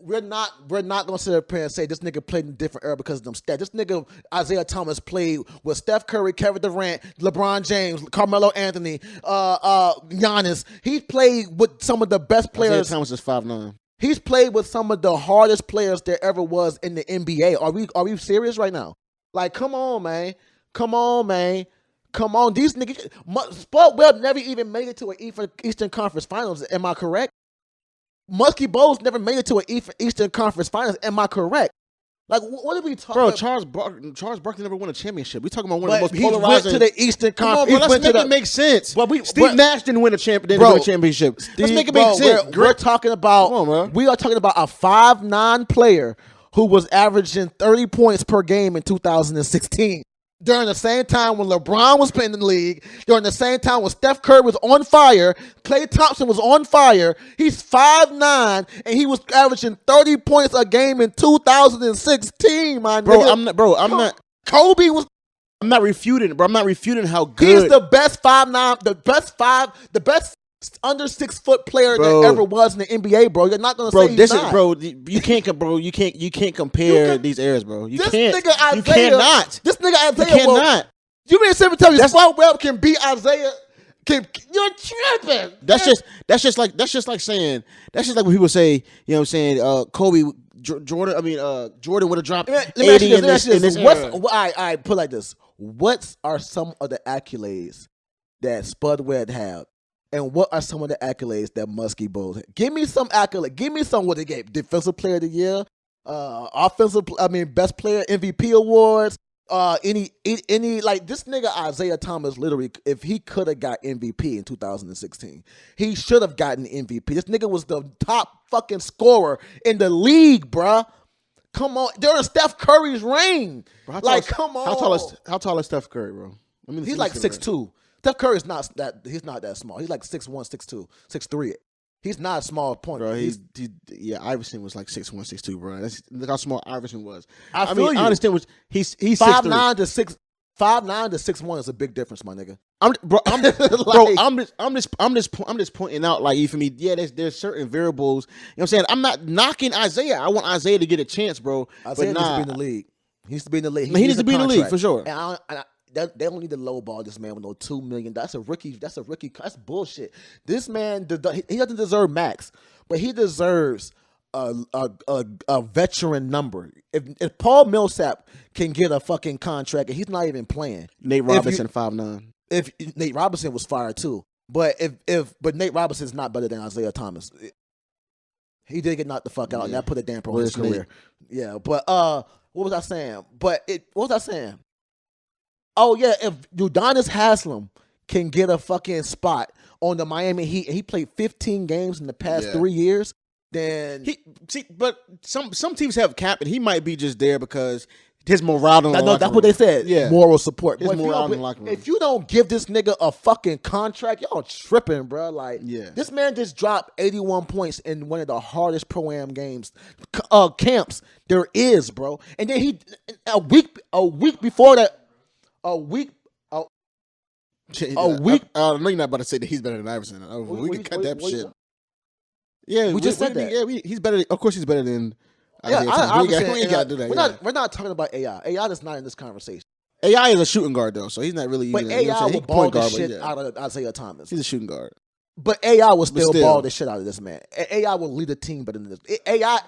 We're not gonna sit up here and say this nigga played in a different era because of them stats. This nigga Isaiah Thomas played with Steph Curry, Kevin Durant, LeBron James, Carmelo Anthony, Giannis. He played with some of the best players. Isaiah Thomas is 5'9". He's played with some of the hardest players there ever was in the NBA. Are we serious right now? Like, come on, man. Come on. These niggas. Spud Webb never even made it to an Eastern Conference Finals. Am I correct? Muskie Bowles never made it to an Eastern Conference Finals. Am I correct? Like, what are we talking about? Charles Barkley never won a championship. We talking about one of the most he polarizing. went to the Eastern Conference. Come on, bro, let's make it make sense. Steve Nash didn't win a championship. Let's make it make sense. We're talking about. Come on, man. We are talking about a 5'9" player who was averaging 30 points per game in 2016. During the same time when LeBron was playing in the league, during the same time when Steph Curry was on fire, Klay Thompson was on fire. He's 5'9", and he was averaging 30 points a game in 2016, my nigga. I'm not. Kobe was. I'm not refuting, bro. I'm not refuting how good. He's the best 5'9", the best under 6 foot player that ever was in the NBA, bro. You're not gonna say he's not. You can't compare these eras, bro. You can't. Nigga Isaiah, you cannot. This nigga Isaiah, you cannot. You mean to tell me Spud Webb can beat Isaiah? You're tripping. That's just like saying when people say, you know what I'm saying, Kobe, Jordan would have dropped 80 in this era. All right, put it like this. What are some of the accolades that Spud Webb had? And what are some of the accolades that Muskie Bowles had? Give me some accolades. Give me some what they gave. Defensive Player of the Year, Best Player, MVP awards. Any like this nigga Isaiah Thomas literally, if he could have got MVP in 2016, he should have gotten MVP. This nigga was the top fucking scorer in the league, bruh. Come on, during Steph Curry's reign. Bro, come on. How tall is Steph Curry, bro? He's like 6'2". Steph Curry is not that. He's not that small. He's like 6'1", 6'2", 6'3". He's not a small point. Bro, Iverson was like 6'1", 6'2", bro. Look how small Iverson was. I understand. He's 5'9" to 6'5", 5'9" to 6'1" is a big difference, my nigga. I'm just pointing out, like, you feel me? Yeah, there's certain variables. You know what I'm saying? I'm not knocking Isaiah. I want Isaiah to get a chance, bro. Isaiah needs to be in the league. He needs to be in the league. He needs to be in the league for sure. And they don't need to lowball this man with no $2 million. That's a rookie. That's bullshit. This man, he doesn't deserve max, but he deserves a veteran number. If Paul Millsap can get a fucking contract and he's not even playing, Nate Robinson 5'9". If Nate Robinson was fired too, but but Nate Robinson's not better than Isaiah Thomas. He did get knocked the fuck out, and that put a damper on his career. Yeah, but what was I saying? What was I saying? Oh yeah, if Udonis Haslem can get a fucking spot on the Miami Heat, and he played 15 games in the past 3 years, then but some teams have cap, and he might be just there because his morale in the locker room. That's what they said. Yeah, moral support. His morale in the locker room. If you don't give this nigga a fucking contract, y'all tripping, bro. Like, this man just dropped 81 points in one of the hardest pro-am games camps there is, bro. And then a week before that. A week. I know you're not about to say that he's better than Iverson. We can cut that shit. Yeah, we just said that. Yeah, he's better. Of course, he's better than. We ain't got to do that. We're not talking about AI. AI is not in this conversation. AI is a shooting guard though, so he's not really. But AI will ball the shit out of Isaiah Thomas. He's a shooting guard. But AI will still ball the shit out of this man. AI will lead a team better than this. AI.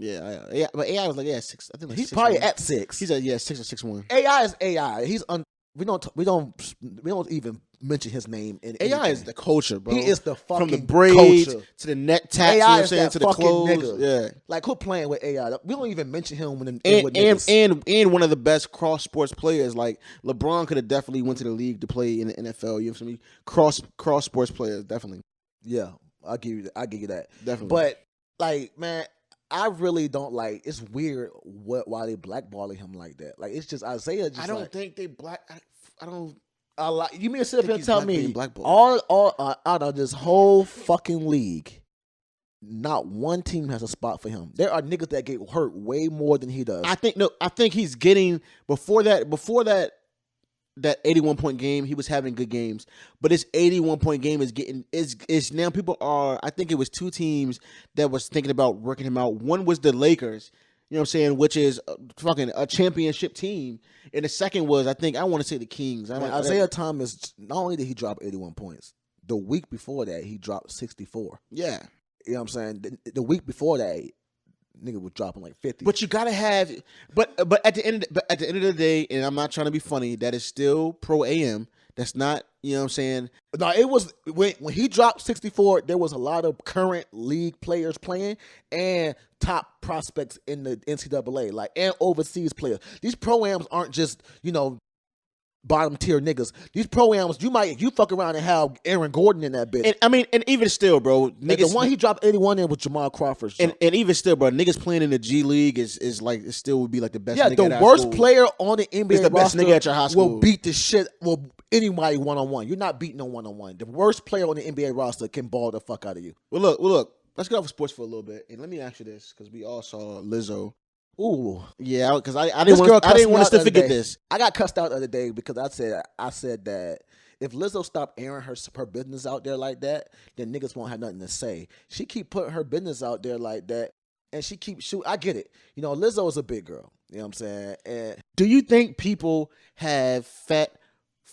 Yeah, but AI was like 6. I think he's probably at 6. He's at 6 or 6'1". AI is AI. We don't even mention his name in AI anything. Is the culture, bro. He is the fucking from the braids culture. To the neck tats. AI you know what I'm is saying, that to the fucking clothes. nigga. Yeah, like who playing with AI? We don't even mention him with and one of the best cross sports players. Like LeBron could have definitely went to the league to play in the NFL. You know what I mean? Cross sports players definitely. Yeah, I'll give you that. Definitely. But like, man, I really don't like. It's weird why they blackballing him like that. Like, it's just Isaiah. Just I don't like, think they I don't you mean to sit up think here and he's tell being me blackballed. all out of this whole fucking league, not one team has a spot for him. There are niggas that get hurt way more than he does. I think he's getting before that 81-point game, he was having good games. But his 81-point game is now people are, I think it was two teams that was thinking about working him out. One was the Lakers, you know what I'm saying, which is fucking a championship team. And the second was, I want to say the Kings. Isaiah Thomas, not only did he drop 81 points, the week before that, he dropped 64. Yeah. You know what I'm saying? The week before that, nigga was dropping like 50. But you gotta have, but at the end of the day, and I'm not trying to be funny, that is still pro AM. That's not, you know what I'm saying. No, it was when he dropped 64. There was a lot of current league players playing and top prospects in the NCAA, like, and overseas players. These pro-ams aren't just, bottom tier niggas. These pro-ams, you fuck around and have Aaron Gordon in that bitch. And even still, bro, niggas, the one he dropped 81 in was Jamal Crawford. And even still, bro, niggas playing in the G League is like, it still would be like the best. Yeah, nigga the at worst school. player on the NBA is the best roster nigga at your high school. will beat the shit. Will anybody one-on-one. You're not beating no one-on-one. The worst player on the NBA roster can ball the fuck out of you. Well, look. Let's get off of sports for a little bit, and let me ask you this, because we all saw Lizzo. Ooh, yeah, because I didn't want us to forget this. I got cussed out the other day because I said that if Lizzo stopped airing her business out there like that, then niggas won't have nothing to say. She keep putting her business out there like that, and she keep shooting. I get it. Lizzo is a big girl. You know what I'm saying? And do you think people have fat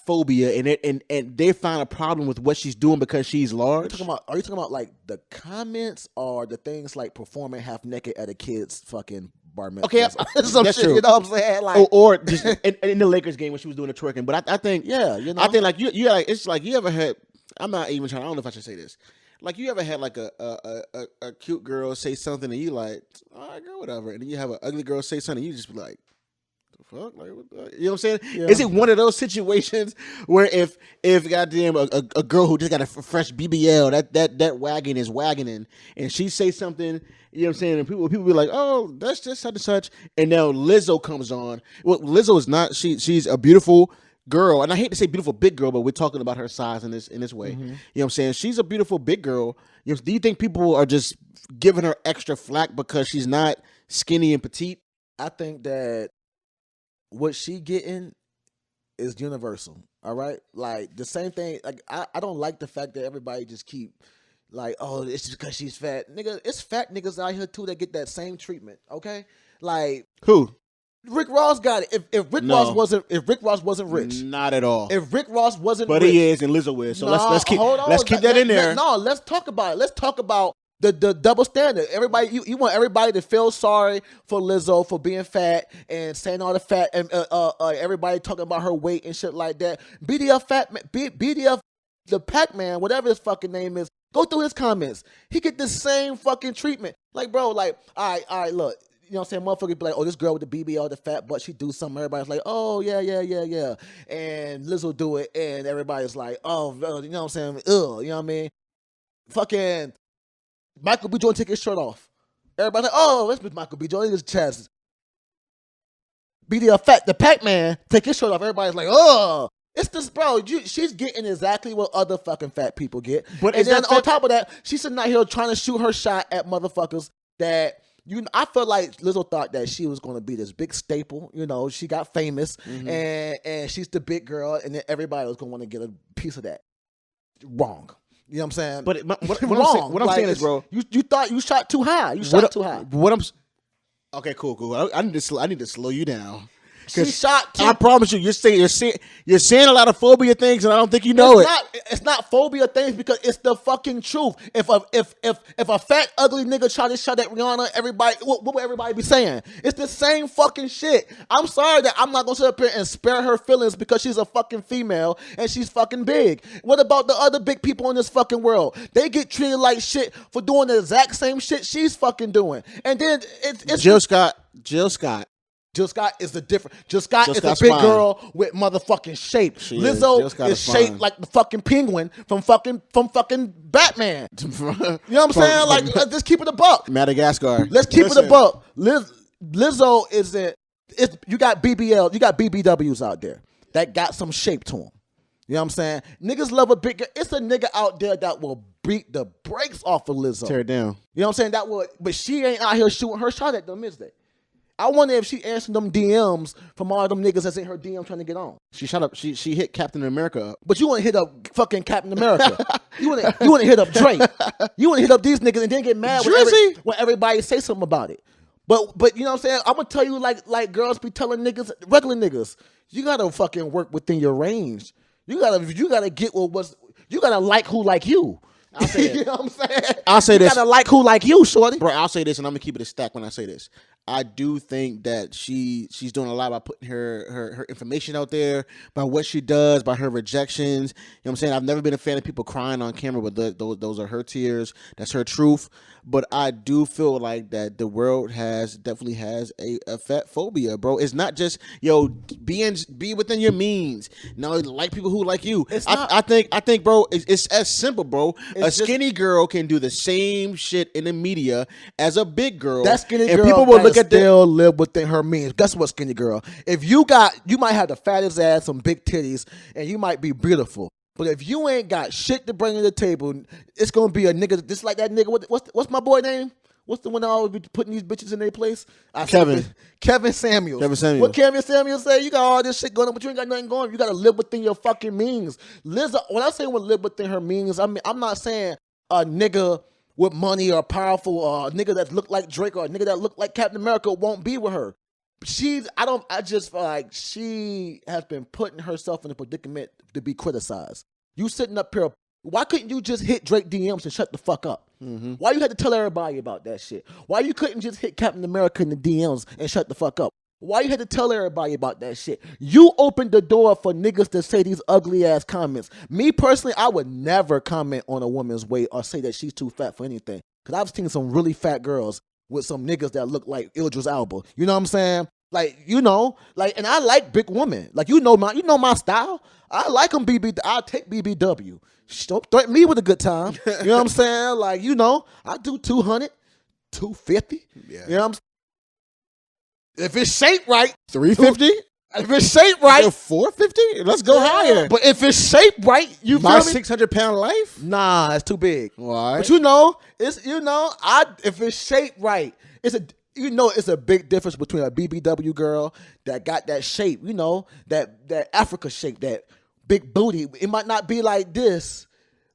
phobia and they find a problem with what she's doing because she's large? Are you talking about like the comments or the things like performing half naked at a kid's fucking bar mitzvah? Okay, that's true. You know what I'm saying? Like, or just in the Lakers game when she was doing the twerking. But I think, yeah, I think like you like, it's like, you ever had, I'm not even trying, I don't know if I should say this. Like, you ever had like a cute girl say something and you like, all right, girl, whatever. And then you have an ugly girl say something and you just be like, fuck, like, what the, you know what I'm saying? Yeah. Is it one of those situations where if goddamn a girl who just got a fresh BBL, that wagon is wagoning, and she say something, you know what I'm saying, and people be like, oh, that's just such and such, and now Lizzo comes on. Well, Lizzo is not, she's a beautiful girl, and I hate to say beautiful big girl, but we're talking about her size in this way. Mm-hmm. You know what I'm saying? She's a beautiful big girl. Do you think people are just giving her extra flack because she's not skinny and petite? I think that what she getting is universal. All right, like the same thing. Like, I don't like the fact that everybody just keep like, oh, it's just because she's fat, nigga. It's fat niggas out here too that get that same treatment. Okay, like who? Rick Ross got it. If Rick Ross wasn't rich, not at all. If Rick Ross wasn't, but rich, he is, and Lizzo is. So let's keep that in there. Let's talk about it. Let's talk about the double standard. Everybody, you want everybody to feel sorry for Lizzo for being fat and saying all the fat and everybody talking about her weight and shit like that. BDF the Pac-Man, whatever his fucking name is, go through his comments. He get the same fucking treatment. Like, bro, like, all right, look. You know what I'm saying? Motherfucker be like, oh, this girl with the BBL, the fat butt, she do something. Everybody's like, oh, yeah. And Lizzo do it, and everybody's like, oh, you know what I'm saying? Ugh, you know what I mean? Fucking Michael B. Jordan take his shirt off. Everybody's like, oh, let's be Michael B. Jordan, his chest. BDL fat, the Pac-Man, take his shirt off. Everybody's like, oh. It's this, bro. She's getting exactly what other fucking fat people get. But and then on top of that, she's sitting out here trying to shoot her shot at motherfuckers that... I feel like Lizzo thought that she was going to be this big staple. She got famous, mm-hmm. and she's the big girl, and then everybody was going to want to get a piece of that. Wrong. You know what I'm saying? But what I'm saying is, bro, you thought you shot too high. You shot too high. Okay, cool. I need to slow you down. She shot too. I promise you, you're saying a lot of phobia things, and I don't think you know it. It's not phobia things because it's the fucking truth. If a fat ugly nigga try to shot at Rihanna, everybody, what would everybody be saying? It's the same fucking shit. I'm sorry that I'm not gonna sit up here and spare her feelings because she's a fucking female and she's fucking big. What about the other big people in this fucking world? They get treated like shit for doing the exact same shit she's fucking doing. And then it's Jill Scott. Jill Scott is the different. Jill Scott is a Scott's big fine. girl with motherfucking shape. She is. Lizzo Jill Scott is is shaped fine. like the fucking penguin from fucking Batman. You know what I'm saying? Like, let's just keep it a buck. Madagascar. Let's keep it a buck. Lizzo you got BBL, you got BBWs out there that got some shape to them. You know what I'm saying? Niggas love a big. It's a nigga out there that will beat the brakes off of Lizzo. Tear it down. You know what I'm saying? But she ain't out here shooting her shot at them, is they? I wonder if she answering them DMs from all them niggas that's in her DM trying to get on. She shot up. She hit Captain America up. But you want to hit up fucking Captain America. you want to hit up Drake. You want to hit up these niggas and then get mad when everybody say something about it. But you know what I'm saying? I'm gonna tell you like girls be telling niggas, regular niggas, you gotta fucking work within your range. You gotta get you gotta like who like you. I'll say You know what I'm saying? I'll say this. You gotta like who like you, shorty. Bro, I'll say this, and I'm gonna keep it a stack when I say this. I do think that she's doing a lot by putting her information out there, by what she does, by her rejections. You know what I'm saying? I've never been a fan of people crying on camera, but those are her tears. That's her truth. But I do feel like that the world definitely has a fat phobia, bro. It's not just be within your means. No, like people who like you. I think, bro, it's as simple, bro. A skinny girl can do the same shit in the media as a big girl. That skinny and girl people will look at still live within her means. Guess what, skinny girl? If you might have the fattest ass, some big titties, and you might be beautiful. But if you ain't got shit to bring to the table, it's gonna be a nigga just like that nigga. What's my boy name? What's the one that always be putting these bitches in their place? Kevin Samuels. What Kevin Samuels say? You got all this shit going on, but you ain't got nothing going on. You got to live within your fucking means. Lizzo, when I say live within her means, I mean I'm not saying a nigga with money or powerful or a nigga that look like Drake or a nigga that look like Captain America won't be with her. I just feel like she has been putting herself in a predicament to be criticized. You sitting up here, why couldn't you just hit Drake DMs and shut the fuck up? Mm-hmm. Why you had to tell everybody about that shit? Why you couldn't just hit Captain America in the DMs and shut the fuck up? Why you had to tell everybody about that shit? You opened the door for niggas to say these ugly ass comments. Me personally, I would never comment on a woman's weight or say that she's too fat for anything. Because I've seen some really fat girls with some niggas that look like Idris Elba. You know what I'm saying? Like, and I like big women. Like, you know my style. I like them I'll take BBW. Don't threaten me with a good time. You know what I'm saying? Like, I do 200, 250. Yeah. You know what I'm saying? If it's shaped right, 350. If it's shaped right, 450. Let's go higher. But if it's shaped right, you my feel me? 600-pound life. Nah, it's too big. Why? But if it's shaped right, it's a big difference between a BBW girl that got that shape, that Africa shape, that big booty. It might not be like this,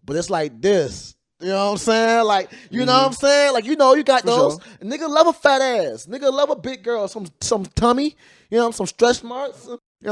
but it's like this. You know what I'm saying? Like, you know what I'm saying? Like, you got those. Sure. Nigga love a fat ass. Nigga love a big girl, some tummy, some stretch marks,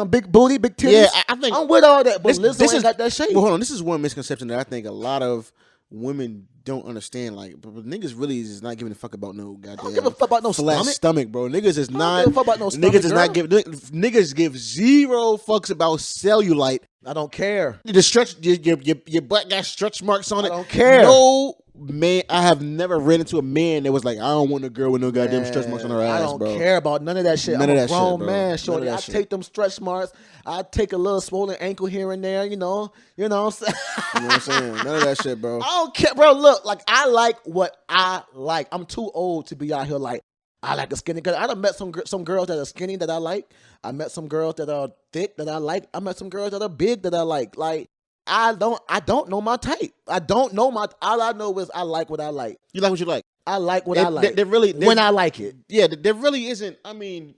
big booty, big titties. Yeah, I think I'm with all that, but Lizzo ain't got that shape. Well, hold on. This is one misconception that I think a lot of women don't understand. Like, but niggas really is not giving a fuck about no goddamn. I don't give a fuck about no flat stomach, bro. Niggas is not. Give a fuck about no stomach, niggas is not giving. Niggas give zero fucks about cellulite. I don't care. Your butt got stretch marks on it. I don't care. No man, I have never ran into a man that was like, I don't want a girl with no goddamn stretch marks on her ass, I don't bro. care about none of that shit. None I'm of a that shit, grown bro. man, shorty. None I of that shit. take them stretch marks. I take a little swollen ankle here and there, you know what I'm saying? You know what I'm saying? None of that shit, bro. I don't care, bro. Look, like, I like what I like. I'm too old to be out here like, I like a skinny girl. I done met some girls that are skinny that I like. I met some girls that are thick that I like. I met some girls that are big that I like. Like, I don't know my type. All I know is I like what I like. You like what you like. I like what I like. When I like it. Yeah, there really isn't. I mean,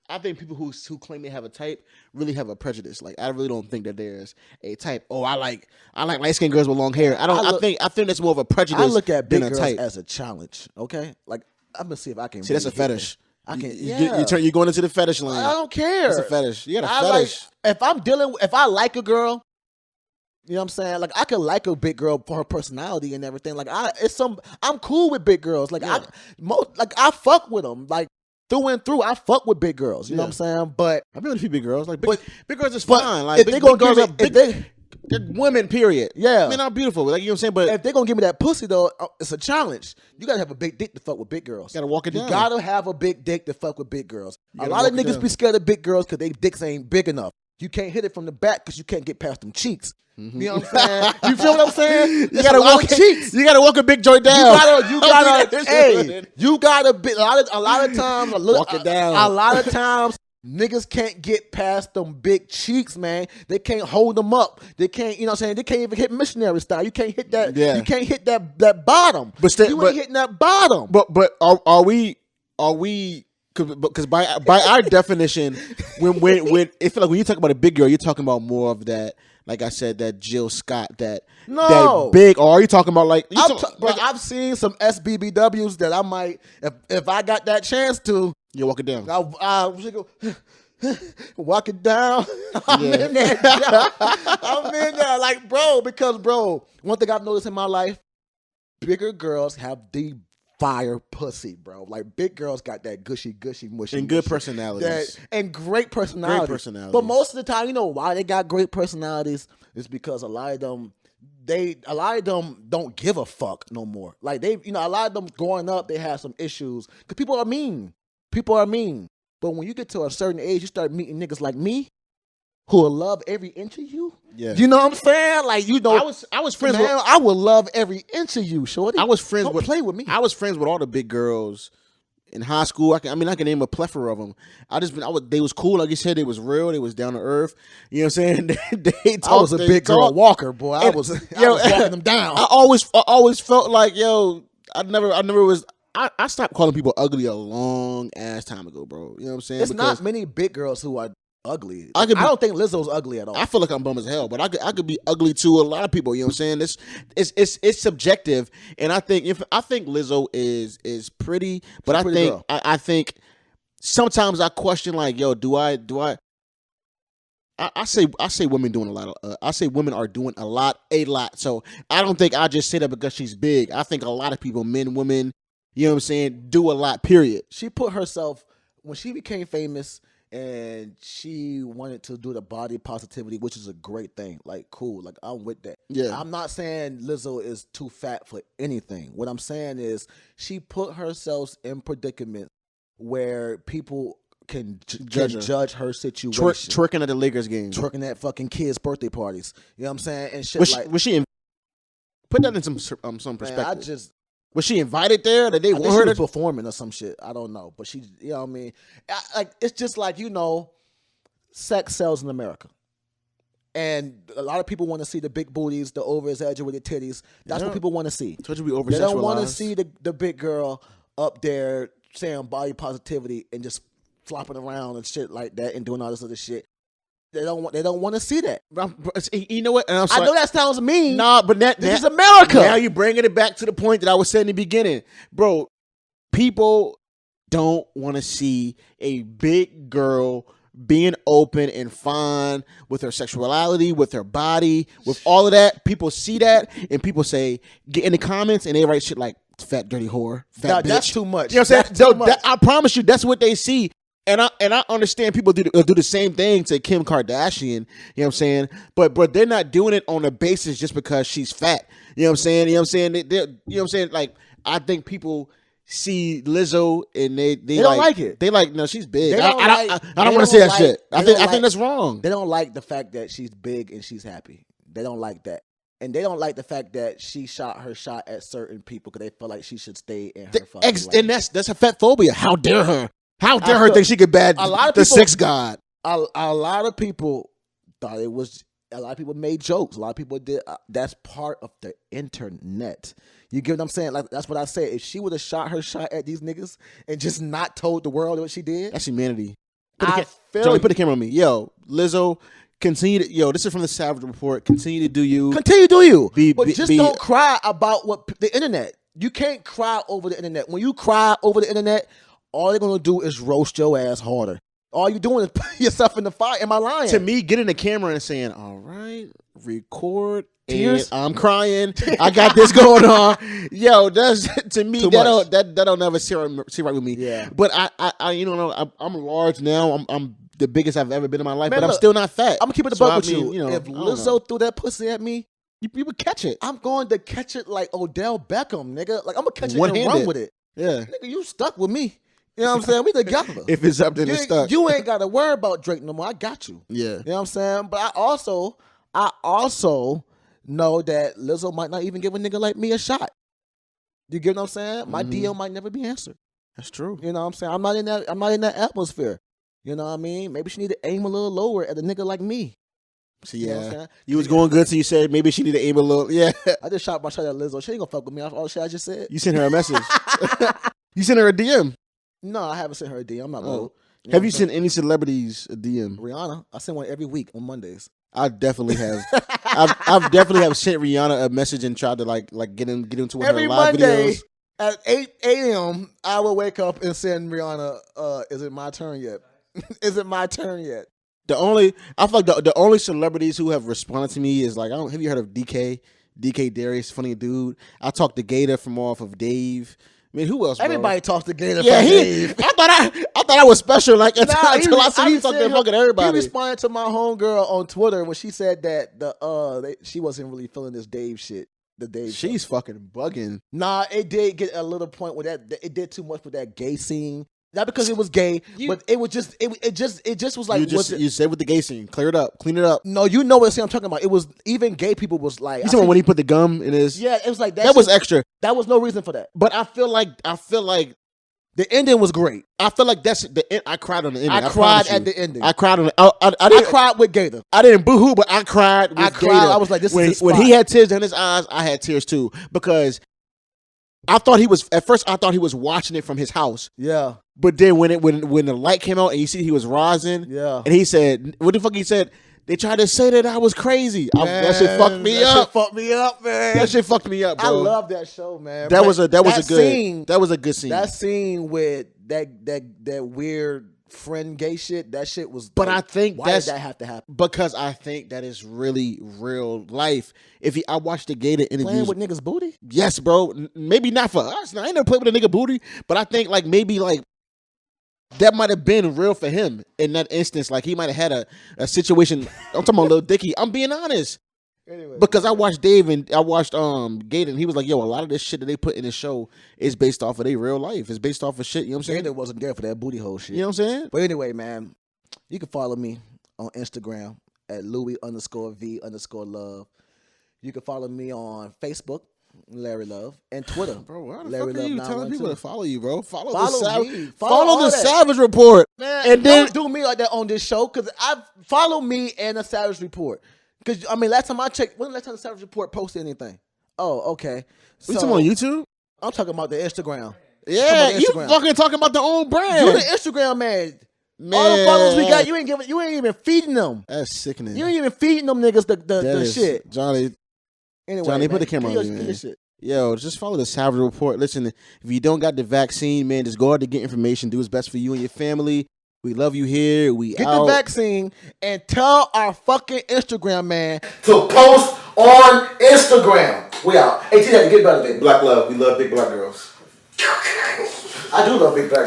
I think people who claim they have a type really have a prejudice. Like, I really don't think that there's a type. Oh, I like light skinned girls with long hair. I think that's more of a prejudice. I look at big than girls a type. as a challenge. Okay, like, I'm gonna see if I can. See, that's a fetish. I can. You're going into the fetish lane. I don't care. It's a fetish. You got a fetish. If I like a girl, you know what I'm saying? Like, I could like a big girl for her personality and everything. Like, I'm cool with big girls. Like, Yeah. I fuck with them. Like, through and through, I fuck with big girls. You know what I'm saying? But I've been with a few big girls. Like, big girls is but fine. Like, if they gonna give it, They're women, period. Yeah. Men are beautiful. Like, you know what I'm saying? But if they're gonna give me that pussy though, it's a challenge. You gotta have a big dick to fuck with big girls. Gotta walk it down. You gotta have a big dick to fuck with big girls. A gotta lot of walk it niggas down. be scared of big girls because they dicks ain't big enough. You can't hit it from the back because you can't get past them cheeks. You know what I'm saying? You feel what I'm saying? you gotta walk cheeks. You gotta walk a big joy down. You gotta, hey, you gotta be. A lot of times, Walk it down. A lot of times, niggas can't get past them big cheeks, man. They can't hold them up. They can't, you know what I'm saying? They can't even hit missionary style. You can't hit that. Yeah. You can't hit that bottom. You ain't hitting that bottom. But are we? Because by our definition, when it feel like when you talk about a big girl, you're talking about more of that. Like I said, that Jill Scott, that big. Or are you talking about like? I've seen some SBBWs that I might, if I got that chance to, you walk it down. I'll walk it down. I'm in there. I'm in there, like, because one thing I've noticed in my life, bigger girls have the fire pussy, bro. Like, big girls got that gushy, mushy. And good personalities. And great personalities. But most of the time, you know why they got great personalities? Is because a lot of them don't give a fuck no more. Like, a lot of them growing up, they have some issues. Because people are mean. But when you get to a certain age, you start meeting niggas like me who will love every inch of you. Yeah. You know what I'm saying? Like, I was friends with, I would love every inch of you, shorty. Don't play with me. I was friends with all the big girls in high school. I can name a plethora of them. They was cool. Like you said, they was real. They was down to earth. You know what I'm saying? I was a big girl walker, boy. I was walking them down. I always felt like, I stopped calling people ugly a long ass time ago, bro. You know what I'm saying? It's not many big girls who are ugly. I don't think Lizzo's ugly at all. I feel like I'm bum as hell, but I could be ugly to a lot of people. You know what I'm saying? It's subjective, and I think Lizzo is pretty, but I think sometimes I question, like, do I? I say women doing a lot of. I say women are doing a lot. So I don't think I just say that because she's big. I think a lot of people, men, women, you know what I'm saying, do a lot. Period. She put herself when she became famous. And she wanted to do the body positivity, which is a great thing. Like, cool. Like, I'm with that. Yeah. I'm not saying Lizzo is too fat for anything. What I'm saying is she put herself in predicaments where people can judge her situation. Twerking at the Lakers game. Twerking at fucking kids' birthday parties. You know what I'm saying? And shit put that in some perspective. Man, was she invited there? Did they want her to performing or some shit? I don't know, but she, you know what I mean? It's just like, sex sells in America, and a lot of people want to see the big booties, the over-exaggerated titties. That's what people want to see. They don't want to see the big girl up there saying body positivity and just flopping around and shit like that and doing all this other shit. They don't want to see that. You know what? And I know that sounds mean. Nah, but this is America. Now you're bringing it back to the point that I was saying in the beginning, bro. People don't want to see a big girl being open and fine with her sexuality, with her body, with all of that. People see that and people get in the comments and they write shit like "fat dirty whore." Fat bitch. That's too much. You know what I'm saying? I promise you, that's what they see. And I understand people do the same thing to Kim Kardashian, you know what I'm saying? But they're not doing it on a basis just because she's fat. You know what I'm saying? You know what I'm saying? You know what I'm saying? Like, I think people see Lizzo and they don't like it. They like, no, she's big. I don't want to say say that shit. I think that's wrong. They don't like the fact that she's big and she's happy. They don't like that. And they don't like the fact that she shot her shot at certain people because they feel like she should stay in her fucking lane. And that's a fatphobia. How dare her? How dare her think she could bad the sex god? A lot of people thought it was. A lot of people made jokes. A lot of people did. That's part of the internet. You get what I'm saying? Like, that's what I said. If she would have shot her shot at these niggas and just not told the world what she did, that's humanity. Joey, put the camera on me. Yo, Lizzo, continue to. Yo, this is from the Savage Report. Continue to do you. Continue to do you. But don't cry about the internet. You can't cry over the internet. When you cry over the internet, all they're going to do is roast your ass harder. All you're doing is put yourself in the fire. Am I lying? To me, getting the camera and saying, all right, record. Tears? And I'm crying. I got this going on. Yo, that's to me that'll never sit right with me. Yeah. But I I'm large now. I'm the biggest I've ever been in my life, Man, but I'm look, still not fat. I'm gonna keep it a So, buck I with mean, you. know, If I don't know. Lizzo threw that pussy at me, you would catch it. I'm going to catch it like Odell Beckham, nigga. Like I'm gonna catch it and One-handed. run with it. Yeah. Nigga, you stuck with me. You know what I'm saying? We together. If it's up, then it's stuck. You ain't got to worry about Drake no more. I got you. Yeah. You know what I'm saying? But I also know that Lizzo might not even give a nigga like me a shot. You get what I'm saying? My DM might never be answered. That's true. You know what I'm saying? I'm not in that atmosphere. You know what I mean? Maybe she need to aim a little lower at a nigga like me. So, You know what I'm yeah. saying? You was going good, so you said maybe she need to aim a little. Yeah. I just shot my shot at Lizzo. She ain't gonna fuck with me off all the shit I just said. You sent her a message. You sent her a DM. No, I haven't sent her a DM. I'm not old. Have you sent any celebrities a DM? Rihanna? I send one every week on Mondays. I definitely have. I've definitely have sent Rihanna a message and tried to like get into one of Every her live Monday videos. at 8 a.m., I will wake up and send Rihanna, is it my turn yet? Is it my turn yet? I feel like the only celebrities who have responded to me is like, have you heard of DK Darius, funny dude. I talked to Gator from off of Dave. I mean, who else? Bro? Everybody talks to Gator. Yeah, from Dave. I thought I was special. Like until I said he talked to fucking everybody. He responded to my homegirl on Twitter when she said that she wasn't really feeling this Dave shit. The Dave. She's stuff. fucking bugging. Nah, it did get a little point where that it did too much with that gay scene. Not because it was gay, but it was just it just was like you said with the gay scene, clean it up. No, you know what scene I'm talking about. It was even gay people was like. You talking about when he put the gum in his? Yeah, it was like that. That was extra. That was no reason for that. But I feel like the ending was great. I feel like that's the end. I cried on the ending. I cried at the ending. I cried on it. I cried with Gator. I didn't boohoo, but I cried. With Gator. I was like, this is when he had tears in his eyes. I had tears too because I thought he was watching it from his house. Yeah. But then when the light came out and you see he was rising. Yeah. And he said, "What the fuck?" He said. They tried to say that I was crazy. That shit fucked me up. That shit fucked me up, man. That shit fucked me up, bro. I love that show, man. That was a good scene. That scene with that weird friend gay shit. That shit was. But I think why did that have to happen? Because I think that is really real life. I watched the Gator interviews. Playing with niggas' booty? Yes, bro. Maybe not for us. Now, I ain't never played with a nigga booty, but I think like maybe like that might have been real for him in that instance. Like he might have had a situation. I'm talking about Lil Dicky. I'm being honest. Anyway, because I watched Dave and I watched Gator and he was like, yo, a lot of this shit that they put in the show is based off of their real life. It's based off of shit. You know what I'm saying? Gator wasn't there for that booty hole shit. You know what I'm saying? But anyway, man, you can follow me on Instagram at Louis_V_love. You can follow me on Facebook, Larry Love, and Twitter. Bro, why the Larry fuck are you Love telling people to follow you, bro? Follow me. the Savage Report. Man, and then don't do me like that on this show because I follow me and the Savage Report. Because, I mean, last time I checked, when the last time the Savage Report posted anything? Oh, okay. You talking on YouTube? I'm talking about the Instagram. Yeah, you fucking talking about their own brand. You're the Instagram man. All the followers we got, you ain't even feeding them. That's sickening. You ain't even feeding them niggas the shit. Johnny, put the camera on you, man. Shit. Yo, just follow the Savage Report. Listen, if you don't got the vaccine, man, just go out to get information. Do what's best for you and your family. We love you here. We get out. The vaccine and tell our fucking Instagram man to post on Instagram. We out. Hey, T, get better, baby. Black love. We love big black girls. I do love big black